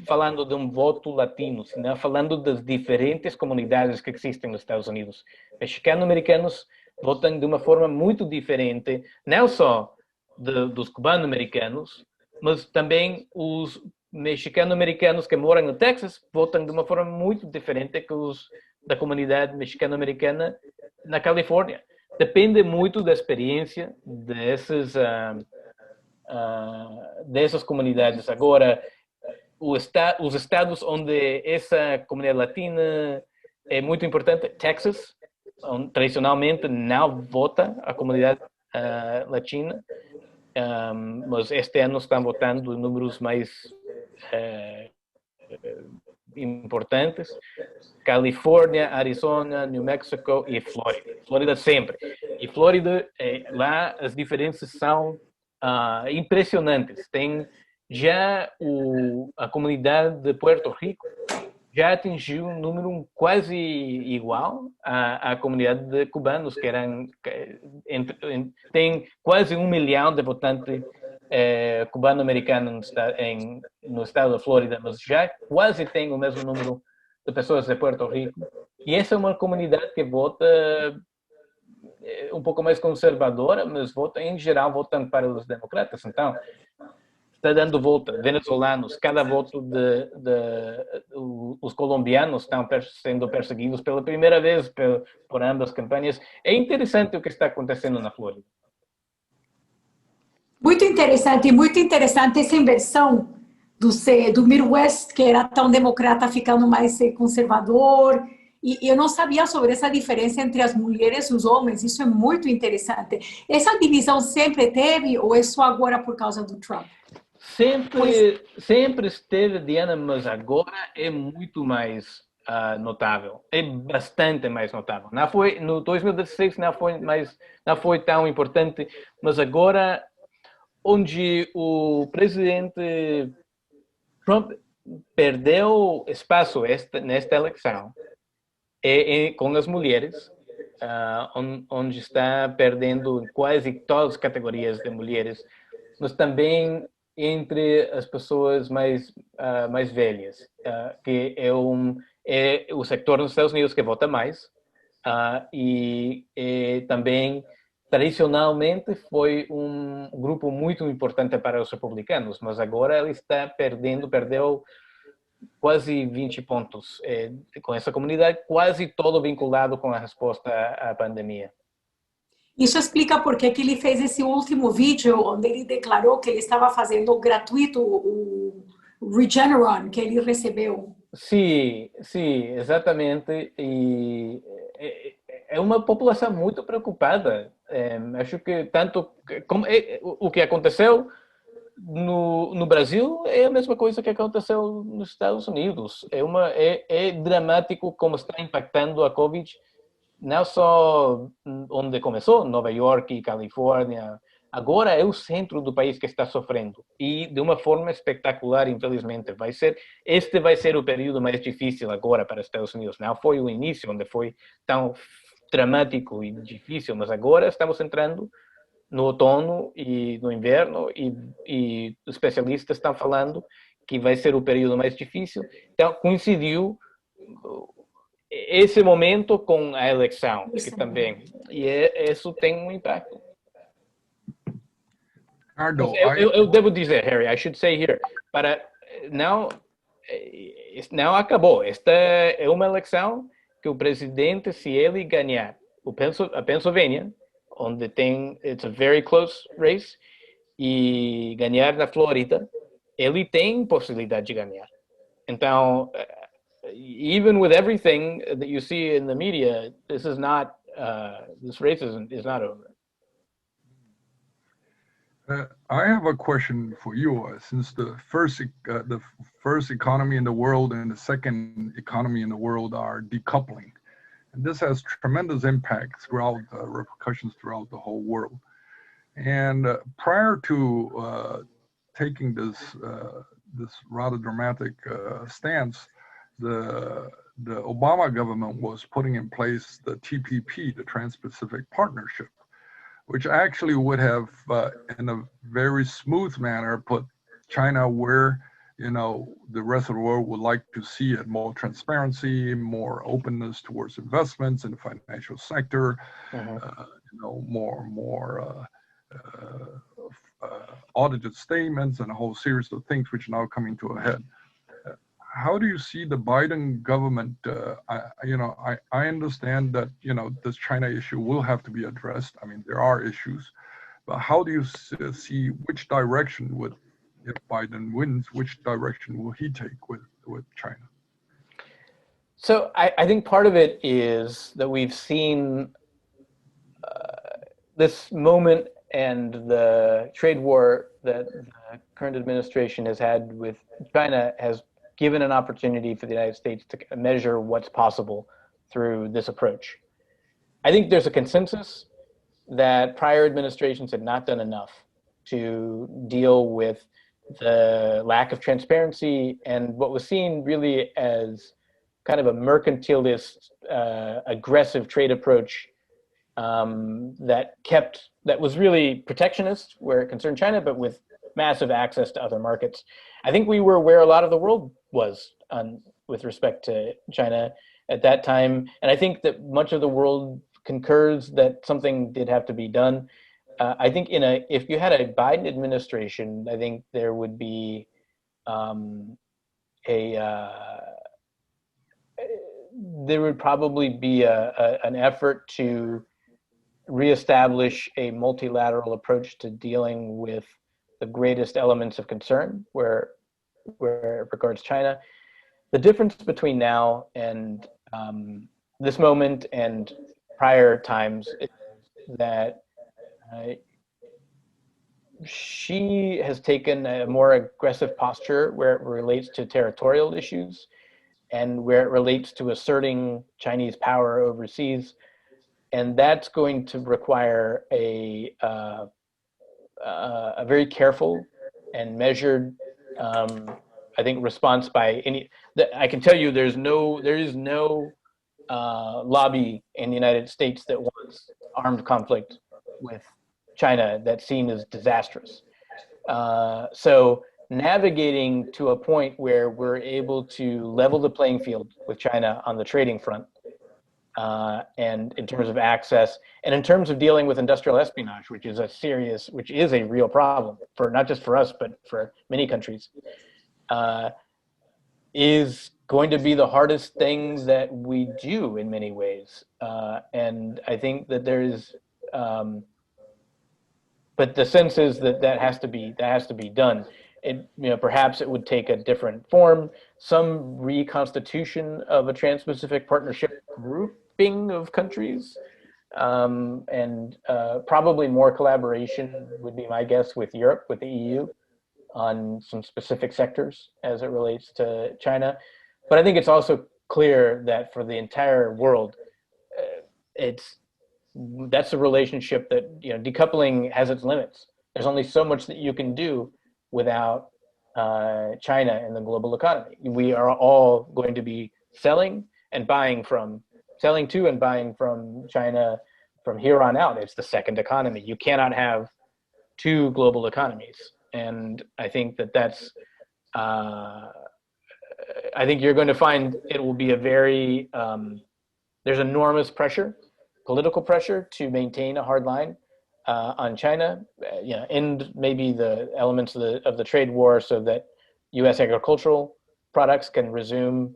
falando de um voto latino, senão falando das diferentes comunidades que existem nos Estados Unidos. Mexicano-americanos votam de uma forma muito diferente, não só dos cubano-americanos, mas também os mexicano-americanos que moram no Texas votam de uma forma muito diferente que os da comunidade mexicano-americana na Califórnia. Depende muito da experiência dessas comunidades. Agora, os estados onde essa comunidade latina é muito importante, Texas, onde tradicionalmente não vota a comunidade latina, mas este ano estão votando números mais importantes. Califórnia, Arizona, New Mexico e Flórida. Flórida sempre. E Flórida, lá as diferenças são impressionantes. Tem já a comunidade de Puerto Rico já atingiu um número quase igual à comunidade de cubanos, que tem quase 1 milhão de votantes cubano-americanos no estado da Flórida, mas já quase tem o mesmo número de pessoas de Puerto Rico. E essa é uma comunidade que vota um pouco mais conservadora, mas em geral votam para os democratas. Então, está dando volta. Venezuelanos, cada voto os colombianos estão sendo perseguidos pela primeira vez por ambas campanhas. É interessante o que está acontecendo na Flórida. Muito interessante essa inversão do Midwest, que era tão democrata, ficando mais conservador. E eu não sabia sobre essa diferença entre as mulheres e os homens. Isso é muito interessante. Essa divisão sempre teve ou é só agora por causa do Trump? Sempre esteve, Diana, mas agora é muito mais notável. É bastante mais notável. Não foi, no 2016 não foi tão importante, mas agora, onde o presidente Trump perdeu espaço nesta eleição, com as mulheres, onde está perdendo quase todas as categorias de mulheres, mas também entre as pessoas mais velhas, que é o sector nos Estados Unidos que vota mais, e também tradicionalmente foi um grupo muito importante para os republicanos, mas agora ele está perdeu quase 20 pontos com essa comunidade, quase todo vinculado com a resposta à pandemia. Isso explica por que ele fez esse último vídeo, onde ele declarou que ele estava fazendo gratuito o Regeneron que ele recebeu. Sim, exatamente. E é uma população muito preocupada. Acho que tanto como o que aconteceu no Brasil é a mesma coisa que aconteceu nos Estados Unidos. É dramático como está impactando a Covid, não só onde começou, Nova York e Califórnia. Agora é o centro do país que está sofrendo, e de uma forma espetacular, infelizmente. Este vai ser o período mais difícil agora para os Estados Unidos. Não foi o início, onde foi tão dramático e difícil, mas agora estamos entrando no outono e no inverno, e os especialistas estão falando que vai ser o período mais difícil. Então, coincidiu esse momento com a eleição, que também, e isso tem um impacto. Eu devo dizer, Harry, I should say here, não acabou. Esta é uma eleição que o presidente, se ele ganhar a Pennsylvania, onde it's a very close race, e ganhar na Flórida, ele tem possibilidade de ganhar. Então, even with everything that you see in the media, this race is not over. I have a question for you. Since the first economy in the world and the second economy in the world are decoupling, and this has tremendous impacts repercussions throughout the whole world. And prior to taking this rather dramatic stance, the Obama government was putting in place the TPP, the Trans-Pacific Partnership, which actually would have, in a very smooth manner, put China where the rest of the world would like to see it: more transparency, more openness towards investments in the financial sector, more audited statements, and a whole series of things which are now coming to a head. How do you see the Biden government? I understand that this China issue will have to be addressed. I mean, there are issues, but how do you see which direction if Biden wins, which direction will he take with China? So I think part of it is that we've seen this moment and the trade war that the current administration has had with China has given an opportunity for the United States to measure what's possible through this approach. I think there's a consensus that prior administrations had not done enough to deal with the lack of transparency and what was seen really as kind of a mercantilist, aggressive trade approach that was really protectionist where it concerned China, but with massive access to other markets. I think we were where a lot of the world was with respect to China at that time. And I think that much of the world concurs that something did have to be done. I think if you had a Biden administration, I think there would be there would probably be an effort to reestablish a multilateral approach to dealing with the greatest elements of concern where it regards China. The difference between now and this moment and prior times is that she has taken a more aggressive posture where it relates to territorial issues and where it relates to asserting Chinese power overseas. And that's going to require a very careful and measured, I think, response by any. I can tell you, there is no lobby in the United States that wants armed conflict with China that's seen as disastrous. So navigating to a point where we're able to level the playing field with China on the trading front, and in terms of access, and in terms of dealing with industrial espionage, which is a real problem for not just for us, but for many countries, is going to be the hardest thing that we do in many ways. And I think that there is, but the sense is that has to be done. Perhaps it would take a different form, some reconstitution of a Trans-Pacific Partnership grouping of countries, and probably more collaboration would be my guess with Europe, with the EU, on some specific sectors as it relates to China. But I think it's also clear that for the entire world, that's a relationship that, decoupling has its limits. There's only so much that you can do without China in the global economy. We are all going to be selling to and buying from China from here on out. It's the second economy. You cannot have two global economies. And I think that's, I think you're going to find it will be a very, there's enormous pressure, political pressure to maintain a hard line on China, end maybe the elements of the trade war so that U.S. agricultural products can resume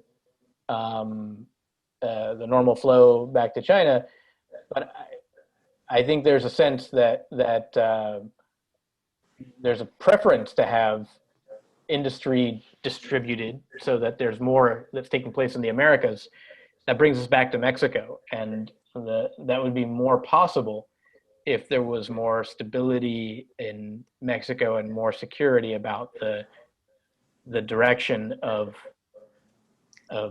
the normal flow back to China. But I think there's a sense that there's a preference to have industry distributed so that there's more that's taking place in the Americas. That brings us back to Mexico, and that would be more possible if there was more stability in Mexico and more security about the direction of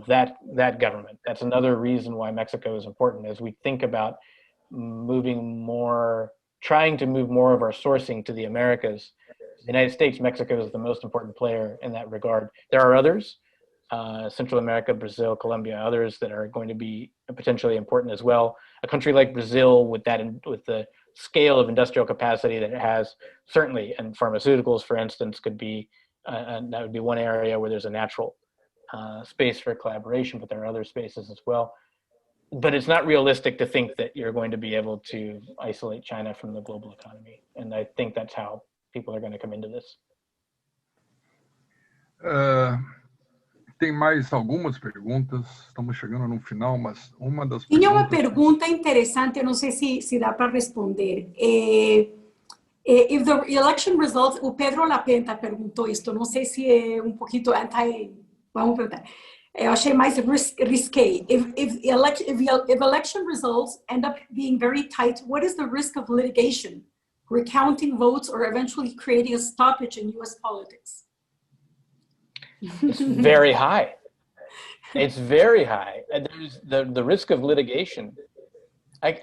that government. That's another reason why Mexico is important as we think about trying to move more of our sourcing to the Americas. The United States, Mexico is the most important player in that regard. There are others, Central America, Brazil, Colombia, others that are going to be potentially important as well. A country like Brazil, with the scale of industrial capacity that it has, certainly, and pharmaceuticals, for instance, could be, and that would be one area where there's a natural space for collaboration, but there are other spaces as well. But it's not realistic to think that you're going to be able to isolate China from the global economy. And I think that's how people are going to come into this. Tem mais algumas perguntas. Estamos chegando no final, mas uma das Tinha perguntas... uma pergunta interessante, eu não sei se dá para responder. If the election results, o Pedro Lapenta perguntou isto, não sei se é um pouquinho vamos perguntar. Eu achei mais risqué. If election results end up being very tight, what is the risk of litigation, recounting votes, or eventually creating a stoppage in U.S. politics? It's very high. It's very high. There's the risk of litigation.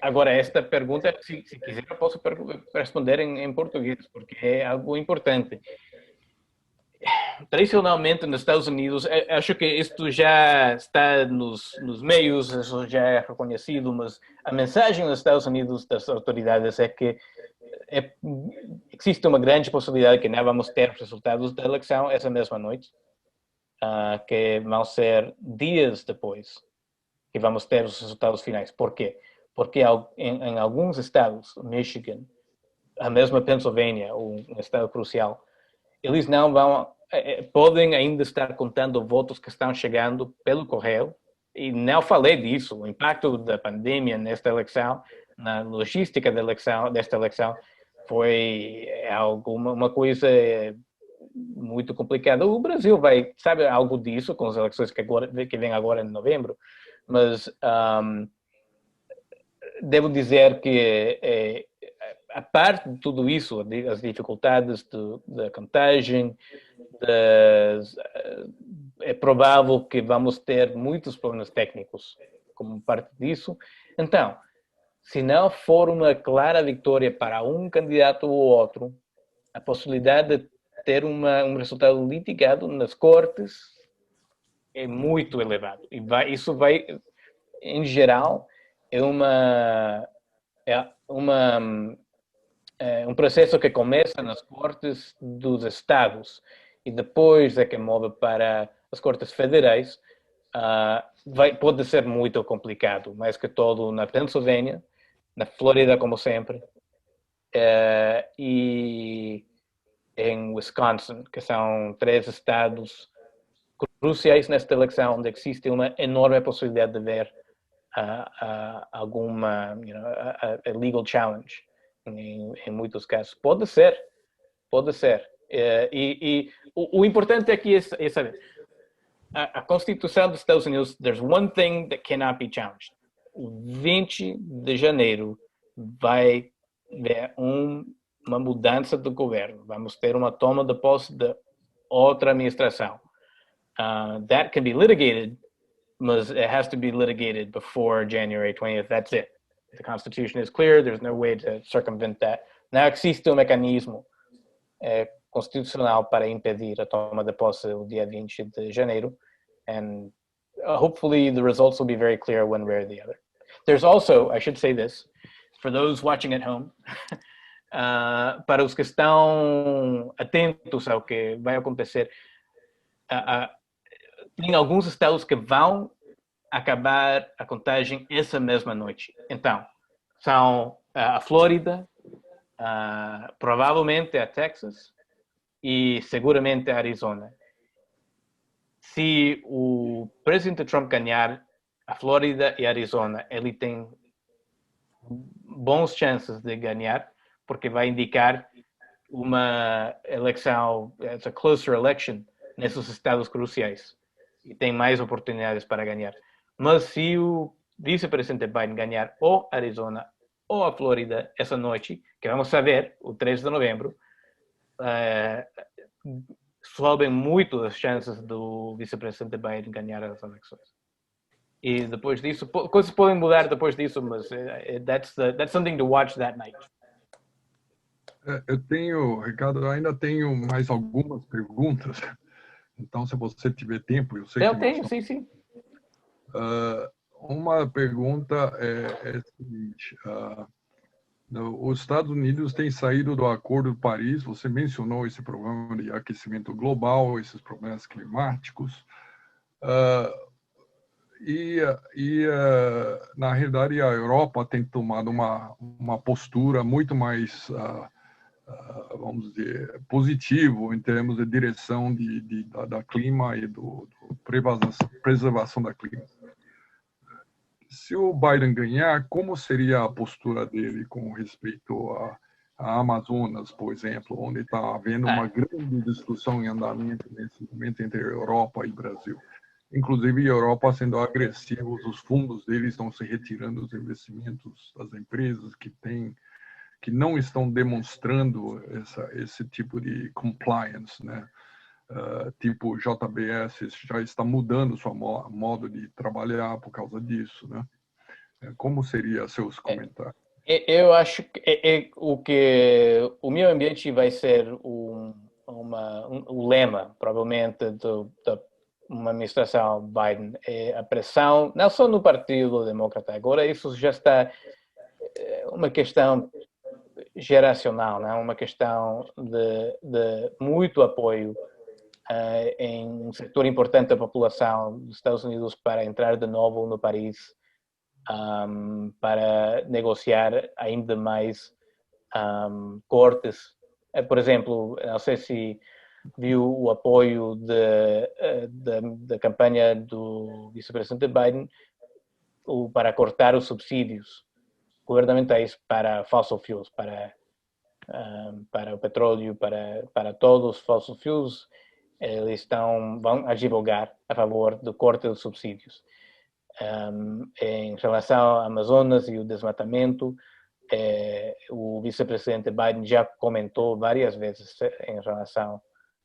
Agora, esta pergunta, se quiser, eu posso responder em português, porque é algo importante. Tradicionalmente nos Estados Unidos, acho que isto já está nos meios, isso já é reconhecido, mas a mensagem nos Estados Unidos das autoridades é que existe uma grande possibilidade que não vamos ter resultados da eleição essa mesma noite, que vão ser dias depois que vamos ter os resultados finais. Por quê? Porque em alguns estados, Michigan, a mesma Pennsylvania, um estado crucial, eles não vão, podem ainda estar contando votos que estão chegando pelo correio, e não falei disso, o impacto da pandemia nesta eleição, na logística desta eleição, foi uma coisa muito complicada. O Brasil sabe algo disso com as eleições que vem agora em novembro, mas devo dizer que a parte de tudo isso, as dificuldades da contagem, é provável que vamos ter muitos problemas técnicos como parte disso. Então, se não for uma clara vitória para um candidato ou outro, a possibilidade de ter um resultado litigado nas cortes é muito elevado. E isso vai, em geral, um processo que começa nas cortes dos estados e depois é que move para as cortes federais. Pode ser muito complicado, mais que todo na Pennsylvania, na Flórida, como sempre, e em Wisconsin, que são 3 estados cruciais nesta eleição, onde existe uma enorme possibilidade de ver alguma a legal challenge em muitos casos. Pode ser. E o importante aqui é saber, a Constituição dos Estados Unidos, there's one thing that cannot be challenged. O 20 de janeiro vai haver uma mudança do governo. Vamos ter uma toma de posse de outra administração. That can be litigated, but it has to be litigated before January 20th. That's it. The Constitution is clear. There's no way to circumvent that. Não existe um mecanismo constitucional para impedir a toma de posse no dia 20 de janeiro. And hopefully the results will be very clear one way or the other. There's also, I should say this, for those watching at home, para os que estão atentos ao que vai acontecer, tem alguns estados que vão acabar a contagem essa mesma noite. Então, são a Flórida, provavelmente a Texas e seguramente a Arizona. Se o presidente Trump ganhar a Flórida e a Arizona, ele tem bons chances de ganhar, porque vai indicar uma eleição, a closer election, nesses estados cruciais. E tem mais oportunidades para ganhar. Mas se o vice-presidente Biden ganhar ou Arizona ou a Flórida essa noite, que vamos saber, o 3 de novembro, sobem muito as chances do vice-presidente Biden ganhar as eleições. E depois disso, coisas podem mudar depois disso, mas that's something to watch that night. Eu tenho, Ricardo, ainda tenho mais algumas perguntas. Então, se você tiver tempo, eu sei que... Eu tenho, sim. Uma pergunta é a seguinte. Os Estados Unidos têm saído do Acordo de Paris. Você mencionou esse problema de aquecimento global, esses problemas climáticos. Na realidade, a Europa tem tomado uma postura muito mais, vamos dizer, positivo em termos de direção da clima e do preservação da clima. Se o Biden ganhar, como seria a postura dele com respeito à Amazonas, por exemplo, onde está havendo uma grande discussão em andamento nesse momento entre a Europa e o Brasil? Inclusive, a Europa sendo agressiva, os fundos deles estão se retirando dos investimentos das empresas que não estão demonstrando esse tipo de compliance, né? Tipo JBS já está mudando seu modo de trabalhar por causa disso, né? Como seriam seus comentários? Eu acho que o meio ambiente vai ser o lema, provavelmente, da uma administração Biden. A pressão, não só no Partido Democrata, agora isso já está uma questão geracional, não? Uma questão de muito apoio em um setor importante da população dos Estados Unidos para entrar de novo no Paris, para negociar ainda mais cortes. Por exemplo, não sei se viu o apoio da campanha do vice-presidente Biden para cortar os subsídios governamentais para fossil fuels, para o petróleo, para todos os fossil fuels. Eles vão advogar a favor do corte dos subsídios. Em relação ao Amazonas e o desmatamento, o vice-presidente Biden já comentou várias vezes em relação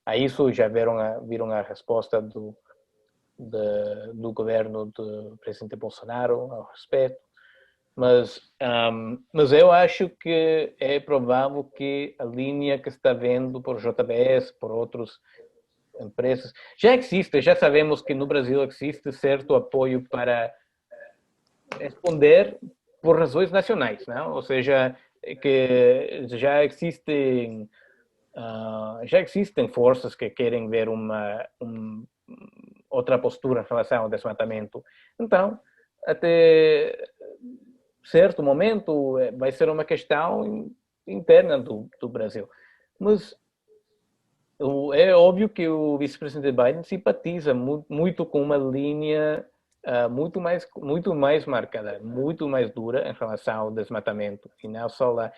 a isso, já viram a resposta do governo do presidente Bolsonaro ao respeito, mas eu acho que é provável que a linha que se está vendo por JBS, por outras empresas, já sabemos que no Brasil existe certo apoio para responder por razões nacionais, não? Ou seja, que já existem forças que querem ver outra postura em relação ao desmatamento. Então, até certo momento, vai ser uma questão interna do Brasil. Mas é óbvio que o vice-presidente Biden simpatiza muito com uma linha muito mais marcada, muito mais dura em relação ao desmatamento. E não só lá.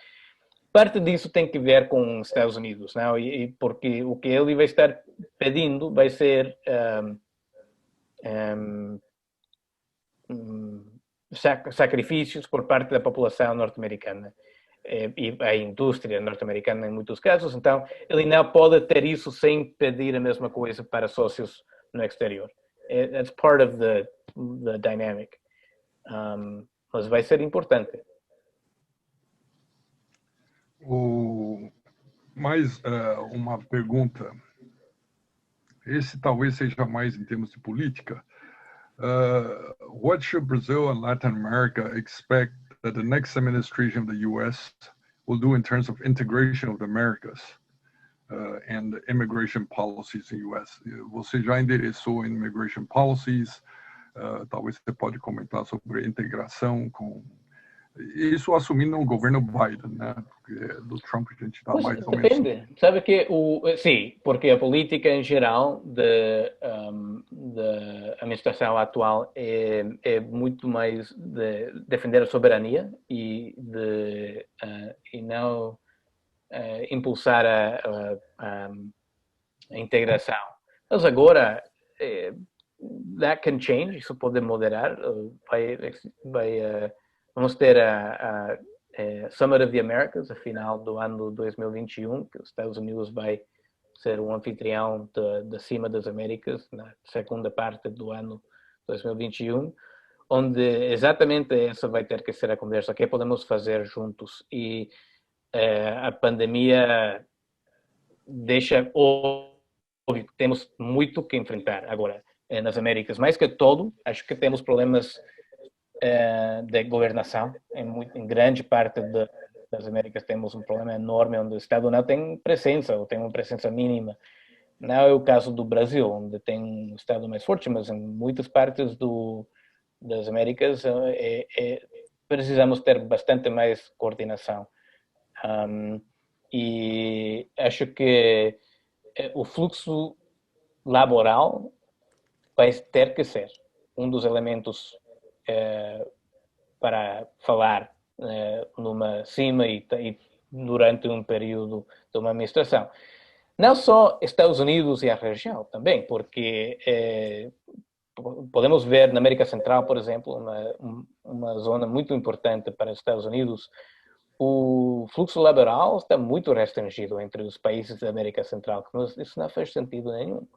Parte disso tem que ver com os Estados Unidos, não? Porque o que ele vai estar pedindo vai ser sacrifícios por parte da população norte-americana e a indústria norte-americana em muitos casos. Então, ele não pode ter isso sem pedir a mesma coisa para sócios no exterior. That's part of the dynamic. Mas vai ser importante. Mais uma pergunta. Esse talvez seja mais em termos de política. What should Brazil and Latin America expect that the next administration of the U.S. will do in terms of integration of the Americas and immigration policies in the U.S.? Você já endereçou em immigration policies, talvez você pode comentar sobre a integração com isso assumindo o governo Biden, né? Porque do Trump a gente está mais ou menos... Depende. Sabe que sim, porque a política em geral da administração atual é muito mais de defender a soberania e não impulsar a integração. Mas agora that can change, isso pode moderar, vamos ter a Summit of the Americas, a final do ano 2021, que os Estados Unidos vai ser um anfitrião da Cima das Américas, na segunda parte do ano 2021, onde exatamente essa vai ter que ser a conversa, o que podemos fazer juntos. E a pandemia deixa óbvio que temos muito que enfrentar agora nas Américas. Mais que todo, acho que temos problemas de governação. Em grande parte das Américas temos um problema enorme onde o Estado não tem presença, ou tem uma presença mínima. Não é o caso do Brasil, onde tem um Estado mais forte, mas em muitas partes das Américas precisamos ter bastante mais coordenação. E acho que o fluxo laboral vai ter que ser um dos elementos para falar numa cima e durante um período de uma administração. Não só Estados Unidos e a região também, porque podemos ver na América Central, por exemplo, uma zona muito importante para os Estados Unidos, o fluxo laboral está muito restringido entre os países da América Central. Isso não faz sentido nenhum.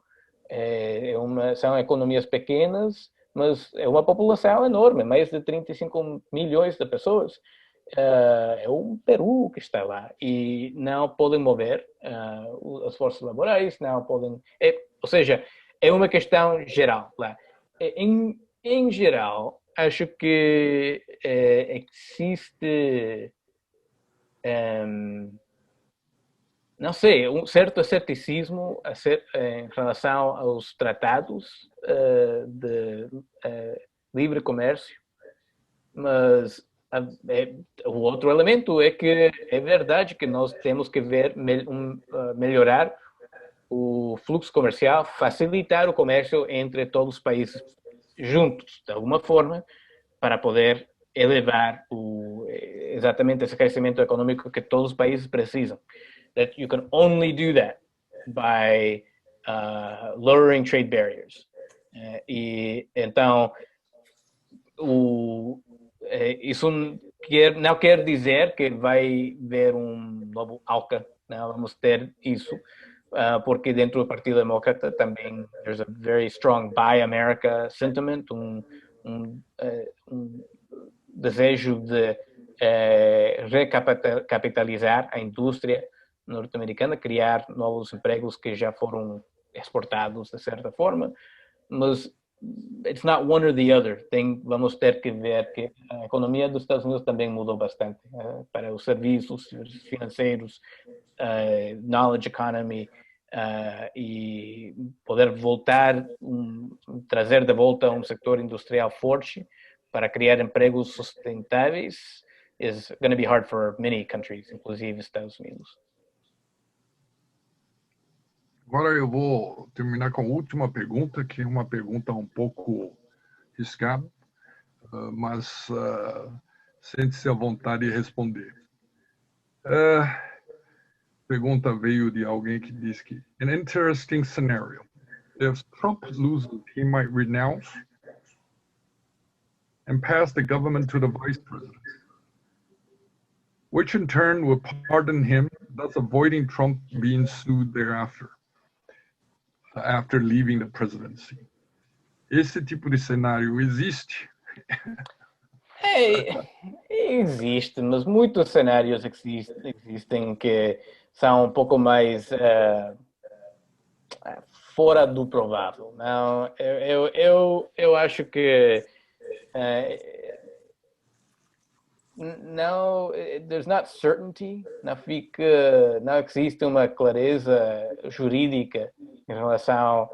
São economias pequenas, mas é uma população enorme, mais de 35 milhões de pessoas. É um Peru que está lá e não podem mover as forças laborais, não podem... ou seja, é uma questão geral lá. Em geral, acho que existe... não sei, um certo ceticismo em relação aos tratados de livre comércio, mas o outro elemento é que é verdade que nós temos que melhorar o fluxo comercial, facilitar o comércio entre todos os países juntos, de alguma forma, para poder elevar exatamente esse crescimento econômico que todos os países precisam. That you can only do that by lowering trade barriers. E então isso não quer dizer que vai haver um novo ALCA, não vamos ter isso, porque dentro do Partido Democrata também there's a very strong Buy America sentiment, desejo de recapitalizar a indústria norte-americana, criar novos empregos que já foram exportados de certa forma, mas it's not one or the other. Vamos ter que ver que a economia dos Estados Unidos também mudou bastante para os serviços financeiros, knowledge economy, e poder voltar, trazer de volta um setor industrial forte para criar empregos sustentáveis is going to be hard for many countries, inclusive Estados Unidos. Agora eu vou terminar com a última pergunta, que é uma pergunta um pouco arriscada, mas sente-se à vontade de responder. Pergunta veio de alguém que diz que an interesting scenario. If Trump loses, he might renounce and pass the government to the vice president, which in turn will pardon him, thus avoiding Trump being sued thereafter, after leaving the presidency. Esse tipo de cenário existe? Existe, mas muitos cenários existem que são um pouco mais fora do provável. Não, eu acho que não, there's not certainty, não existe uma clareza jurídica em relação,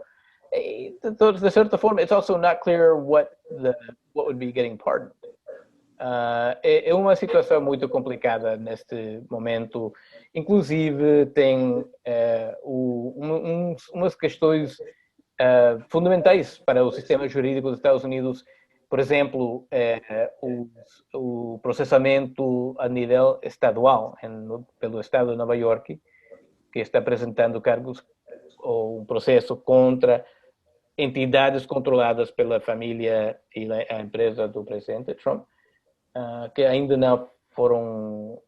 de certa forma, it's also not clear what would be getting pardoned. É uma situação muito complicada neste momento. Inclusive tem umas questões fundamentais para o sistema jurídico dos Estados Unidos. Por exemplo, o processamento a nível estadual pelo Estado de Nova York, que está apresentando cargos ou um processo contra entidades controladas pela família e a empresa do presidente Trump, que ainda não foram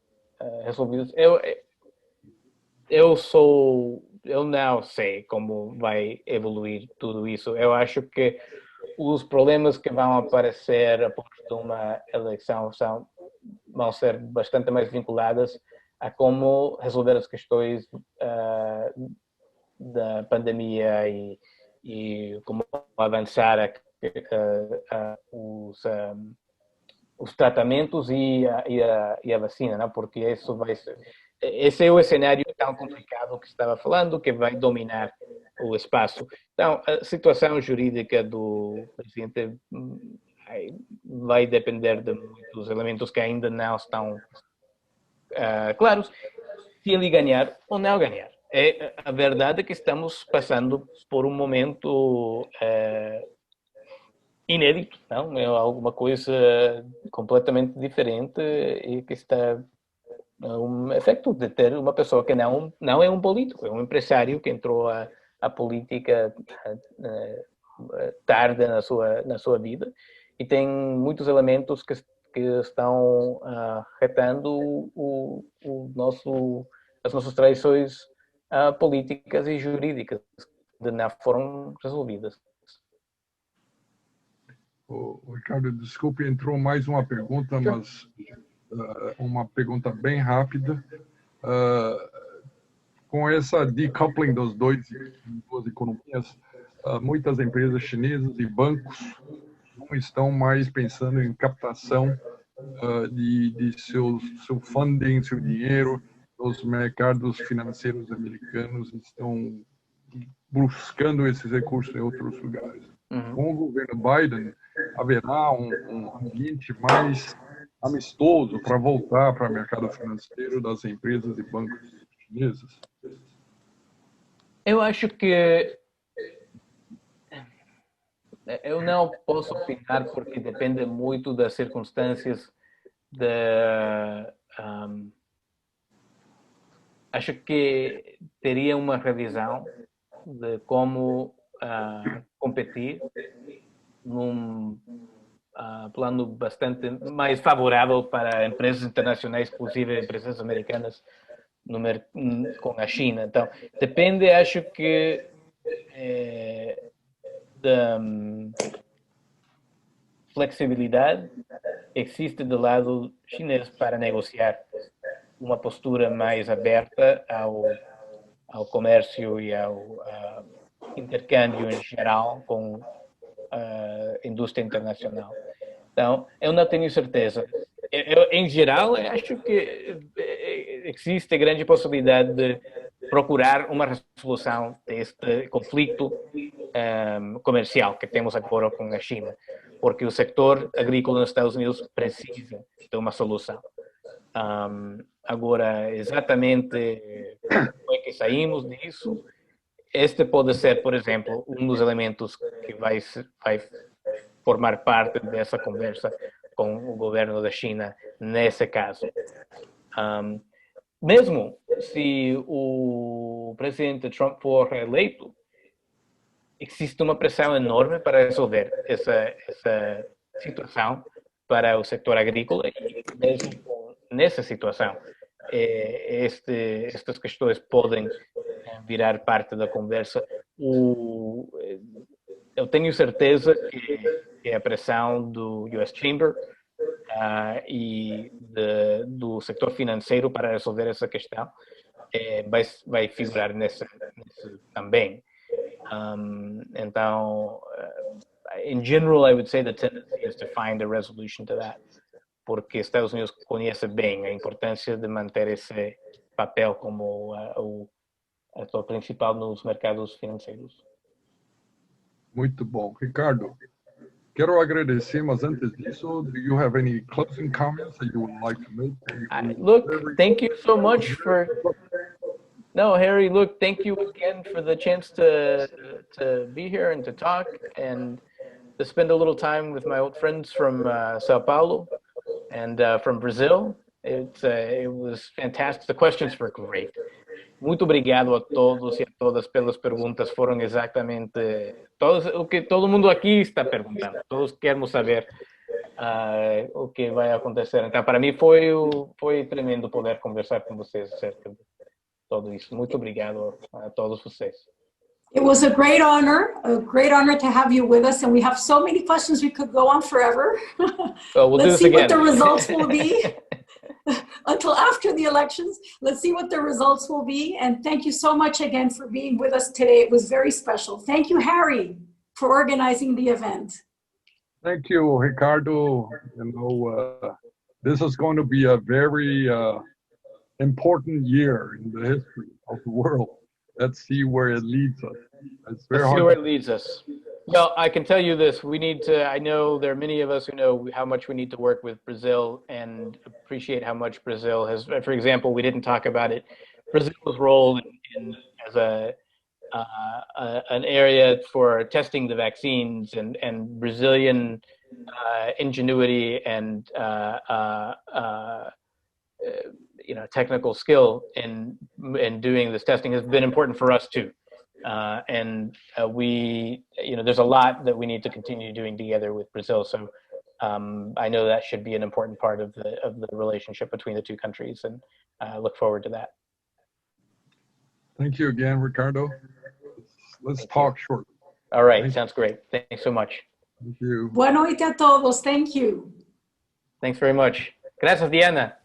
resolvidos. Eu não sei como vai evoluir tudo isso. Eu acho que os problemas que vão aparecer após uma eleição vão ser bastante mais vinculadas a como resolver as questões da pandemia e como avançar os tratamentos e a vacina, não? Porque isso vai ser... Esse é o cenário tão complicado que estava falando, que vai dominar o espaço. Então, a situação jurídica do presidente vai depender de muitos elementos que ainda não estão claros, se ele ganhar ou não ganhar. A verdade é que estamos passando por um momento inédito, não? É alguma coisa completamente diferente e que está um efeito de ter uma pessoa que não é um político, é um empresário que entrou à política tarde na sua vida e tem muitos elementos que estão retando as nossas tradições políticas e jurídicas que não foram resolvidas. Ricardo, desculpe, entrou mais uma pergunta, mas uma pergunta bem rápida. Com essa decoupling das duas economias, muitas empresas chinesas e bancos não estão mais pensando em captação de seu funding, seu dinheiro. Os mercados financeiros americanos estão buscando esses recursos em outros lugares. Com o governo Biden, haverá um ambiente mais amistoso para voltar para o mercado financeiro das empresas e bancos chineses? Eu acho que eu não posso opinar porque depende muito das circunstâncias. Acho que teria uma revisão de como competir num plano bastante mais favorável para empresas internacionais, inclusive empresas americanas, com a China. Então, depende, acho que, da flexibilidade que existe do lado chinês para negociar uma postura mais aberta ao comércio e ao intercâmbio em geral com a indústria internacional. Então, eu não tenho certeza. Em geral, acho que existe grande possibilidade de procurar uma resolução deste conflito comercial que temos agora com a China, porque o setor agrícola nos Estados Unidos precisa de uma solução. Agora, exatamente como é que saímos disso? Este pode ser, por exemplo, um dos elementos que vai formar parte dessa conversa com o governo da China nesse caso. Mesmo se o presidente Trump for reeleito, existe uma pressão enorme para resolver essa situação para o setor agrícola e mesmo nessa situação estas questões podem virar parte da conversa. Eu tenho certeza que a pressão do US Chamber e do setor financeiro para resolver essa questão vai figurar nesse também. Então, in general, I would say the tendency is to find a resolution to that, porque Estados Unidos conhece bem a importância de manter esse papel como o ator principal nos mercados financeiros. Muito bom. Ricardo, quero agradecer, mas antes disso, do you have any closing comments that you would like to make? Look, thank you so much for... No, Harry, look, thank you again for the chance to be here and to talk and to spend a little time with my old friends from Sao Paulo and from Brazil. It was fantastic. The questions were great. Muito obrigado a todos e a todas pelas perguntas. Foram exatamente o que todo mundo aqui está perguntando. Todos queremos saber o que vai acontecer. Então, para mim foi tremendo poder conversar com vocês acerca de tudo isso. Muito obrigado a todos vocês. It was a great honor to have you with us, and we have so many questions we could go on forever. Well, we'll Let's do this see again. what the results will be until after the elections. Let's see what the results will be, and thank you so much again for being with us today. It was very special. Thank you, Harry, for organizing the event. Thank you, Ricardo. This is going to be a very important year in the history of the world. Let's see where it leads us. It's very hard. See where it leads us. Well, I can tell you this. I know there are many of us who know how much we need to work with Brazil and appreciate how much Brazil has, for example, we didn't talk about it. Brazil's role as an area for testing the vaccines and Brazilian ingenuity and technical skill in doing this testing has been important for us too. There's a lot that we need to continue doing together with Brazil. So I know that should be an important part of the relationship between the two countries, and I look forward to that. Thank you again, Ricardo. Let's talk shortly. All right, sounds great. Thanks so much. Thank you. Boa noite a todos. Thank you. Thanks very much. Gracias, Diana.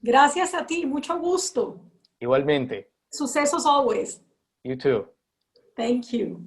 Gracias a ti. Mucho gusto. Igualmente. Sucesos always. You too. Thank you.